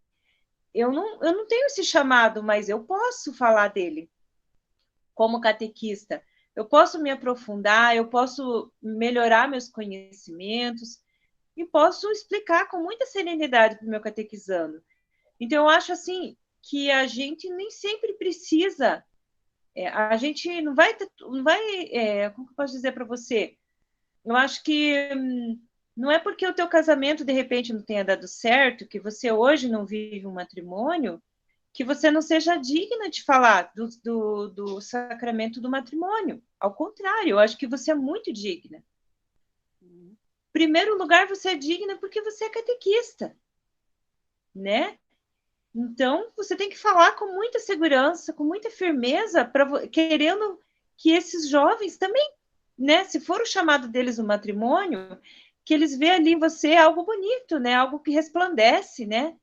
[SPEAKER 1] Eu não tenho esse chamado, mas eu posso falar dele como catequista. Eu posso me aprofundar, eu posso melhorar meus conhecimentos e posso explicar com muita serenidade para o meu catequizando. Então, eu acho assim que a gente nem sempre precisa, a gente não vai, como que eu posso dizer para você? Eu acho que não é porque o teu casamento, de repente, não tenha dado certo, que você hoje não vive um matrimônio, que você não seja digna de falar do sacramento do matrimônio. Ao contrário, eu acho que você é muito digna. Em primeiro lugar, você é digna porque você é catequista, né? Então, você tem que falar com muita segurança, com muita firmeza, querendo que esses jovens também, né, se for o chamado deles o matrimônio, que eles vejam ali em você algo bonito, né, algo que resplandece, né?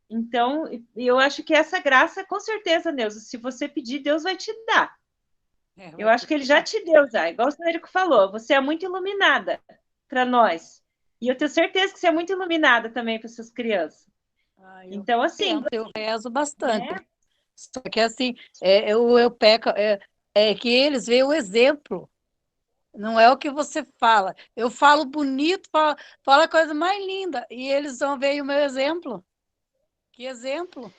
[SPEAKER 1] Então, eu acho que essa graça, com certeza, Neuza, se você pedir, Deus vai te dar. Eu acho que ele já te deu, já. Igual o senhor Érico falou, você é muito iluminada para nós. E eu tenho certeza que você é muito iluminada também para essas crianças. Então, assim...
[SPEAKER 3] Eu rezo bastante. Né? Só que, assim, eu peco... que eles veem o exemplo. Não é o que você fala. Eu falo bonito, falo a coisa mais linda. E eles vão ver o meu exemplo. Que exemplo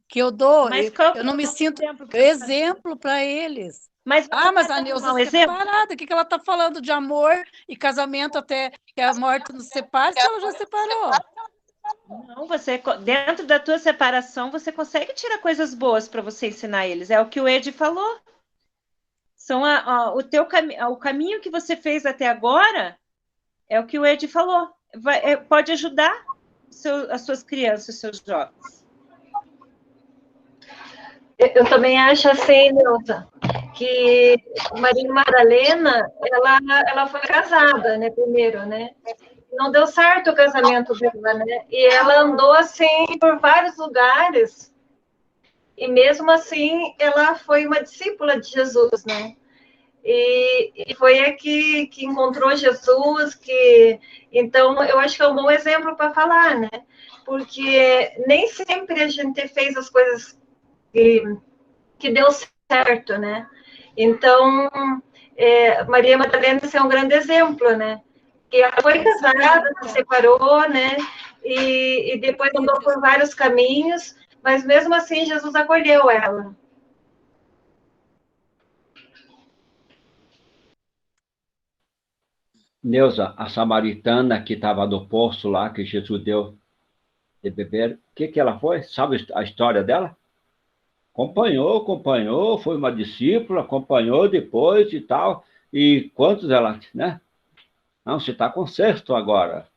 [SPEAKER 3] que eu dou? Eu não me sinto exemplo para eles.
[SPEAKER 1] Mas
[SPEAKER 3] a Neuza é separada. O que ela está falando de amor e casamento até que a morte nos separe, se ela já separou?
[SPEAKER 1] Não, você, dentro da tua separação, você consegue tirar coisas boas para você ensinar eles. É o que o Ed falou. São o caminho que você fez até agora é o que o Ed falou. Pode ajudar as suas crianças, os seus jovens.
[SPEAKER 7] Eu também acho assim, Neuza, que Maria Madalena, ela foi casada, né, primeiro, né? Não deu certo o casamento dela, né? E ela andou assim por vários lugares. E mesmo assim, ela foi uma discípula de Jesus, né? E foi aqui que encontrou Jesus, então eu acho que é um bom exemplo para falar, né? Porque nem sempre a gente fez as coisas que deu certo, né? Então, Maria Madalena é um grande exemplo, né? Que ela foi casada, se separou, né? E depois andou por vários caminhos, mas mesmo assim Jesus acolheu ela.
[SPEAKER 2] Neuza, a samaritana que estava no poço lá, que Jesus deu de beber, o que ela foi? Sabe a história dela? Acompanhou, foi uma discípula, acompanhou depois e tal. E quantos ela, né? Não, você está com sexto agora,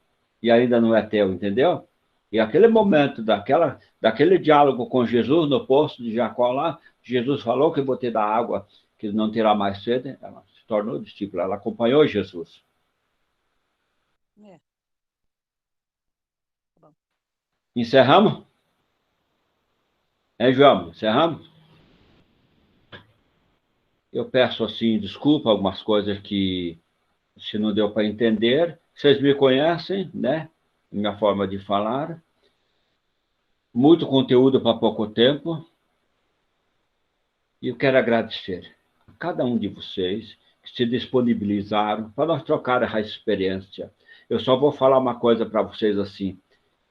[SPEAKER 2] e ainda não é teu, entendeu? E aquele momento, daquele diálogo com Jesus no poço de Jacó lá, Jesus falou que botei da água, que não terá mais sede, ela se tornou discípula, ela acompanhou Jesus.
[SPEAKER 3] É.
[SPEAKER 2] Encerramos? João? Encerramos? Eu peço, assim, desculpa algumas coisas que se não deu para entender. Vocês me conhecem, né? Minha forma de falar. Muito conteúdo para pouco tempo. E eu quero agradecer a cada um de vocês que se disponibilizaram para nós trocar essa experiência. Eu só vou falar uma coisa para vocês assim.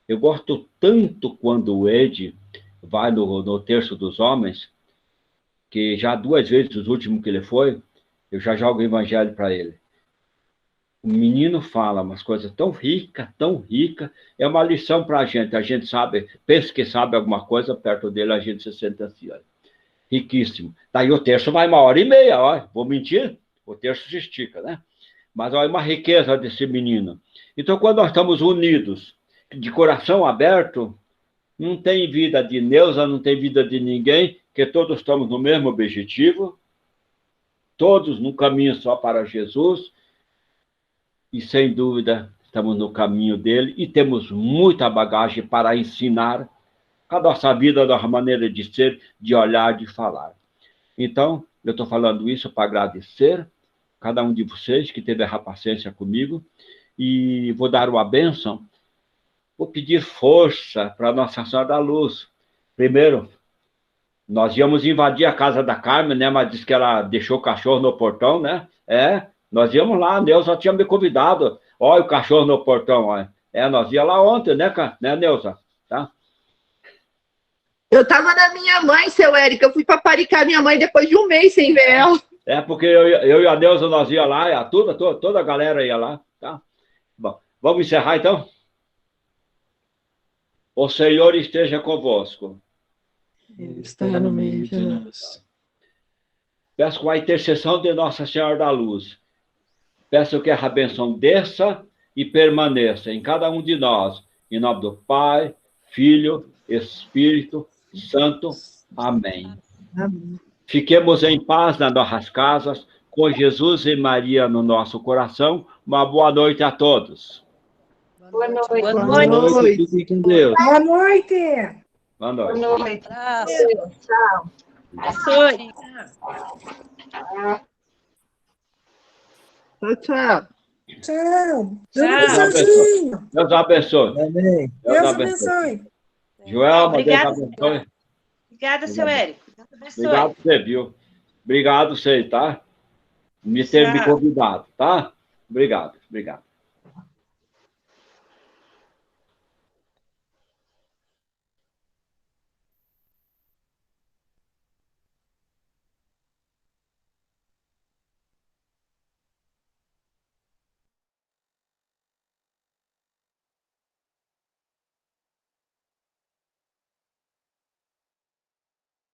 [SPEAKER 2] Eu gosto tanto quando o Ed vai no Terço dos Homens, que já 2 vezes, os últimos que ele foi, eu já jogo o evangelho para ele. O menino fala umas coisas tão ricas, é uma lição para a gente sabe, pensa que sabe alguma coisa, perto dele a gente se sente assim, olha. Riquíssimo. Daí o terço vai 1h30, ó. Vou mentir? O terço se estica, né? Mas olha uma riqueza desse menino. Então, quando nós estamos unidos, de coração aberto, não tem vida de Neuza, não tem vida de ninguém, que todos estamos no mesmo objetivo, todos no caminho só para Jesus, e sem dúvida estamos no caminho dele, e temos muita bagagem para ensinar a nossa vida, a nossa maneira de ser, de olhar, de falar. Então, eu estou falando isso para agradecer cada um de vocês que teve a paciência comigo, e vou dar uma bênção, vou pedir força para Nossa Senhora da Luz. Primeiro, nós íamos invadir a casa da Carmen, né? Mas disse que ela deixou o cachorro no portão, né? Nós íamos lá, a Neuza tinha me convidado. Olha o cachorro no portão, olha. Nós ia lá ontem, né, Neuza? Tá?
[SPEAKER 4] Eu estava na minha mãe, seu Érico. Eu fui paparicar minha mãe depois de 1 mês sem ver ela.
[SPEAKER 2] Porque eu e a Neuza, nós ia lá, toda a galera ia lá, tá? Bom, vamos encerrar, então? O Senhor esteja convosco.
[SPEAKER 4] Ele está no meio de nós.
[SPEAKER 2] Peço com a intercessão de Nossa Senhora da Luz, peço que a bênção desça e permaneça em cada um de nós, em nome do Pai, Filho, Espírito Santo. Amém.
[SPEAKER 4] Amém.
[SPEAKER 2] Fiquemos em paz nas nossas casas, com Jesus e Maria no nosso coração. Uma boa noite a todos.
[SPEAKER 7] Boa noite.
[SPEAKER 1] Boa noite.
[SPEAKER 6] Fiquem com Deus.
[SPEAKER 5] Boa noite.
[SPEAKER 2] Boa noite.
[SPEAKER 7] Boa noite.
[SPEAKER 3] Tchau.
[SPEAKER 1] Professor.
[SPEAKER 4] Tchau.
[SPEAKER 5] Tchau.
[SPEAKER 1] Tchau.
[SPEAKER 2] Deus abençoe.
[SPEAKER 6] Amém.
[SPEAKER 5] Deus abençoe.
[SPEAKER 2] Joelma,
[SPEAKER 1] Obrigada,
[SPEAKER 2] Deus abençoe.
[SPEAKER 1] Obrigada, seu Érico. Deus abençoe.
[SPEAKER 2] Obrigado você, viu? Obrigado você, tá? Me ter me convidado, tá? Obrigado.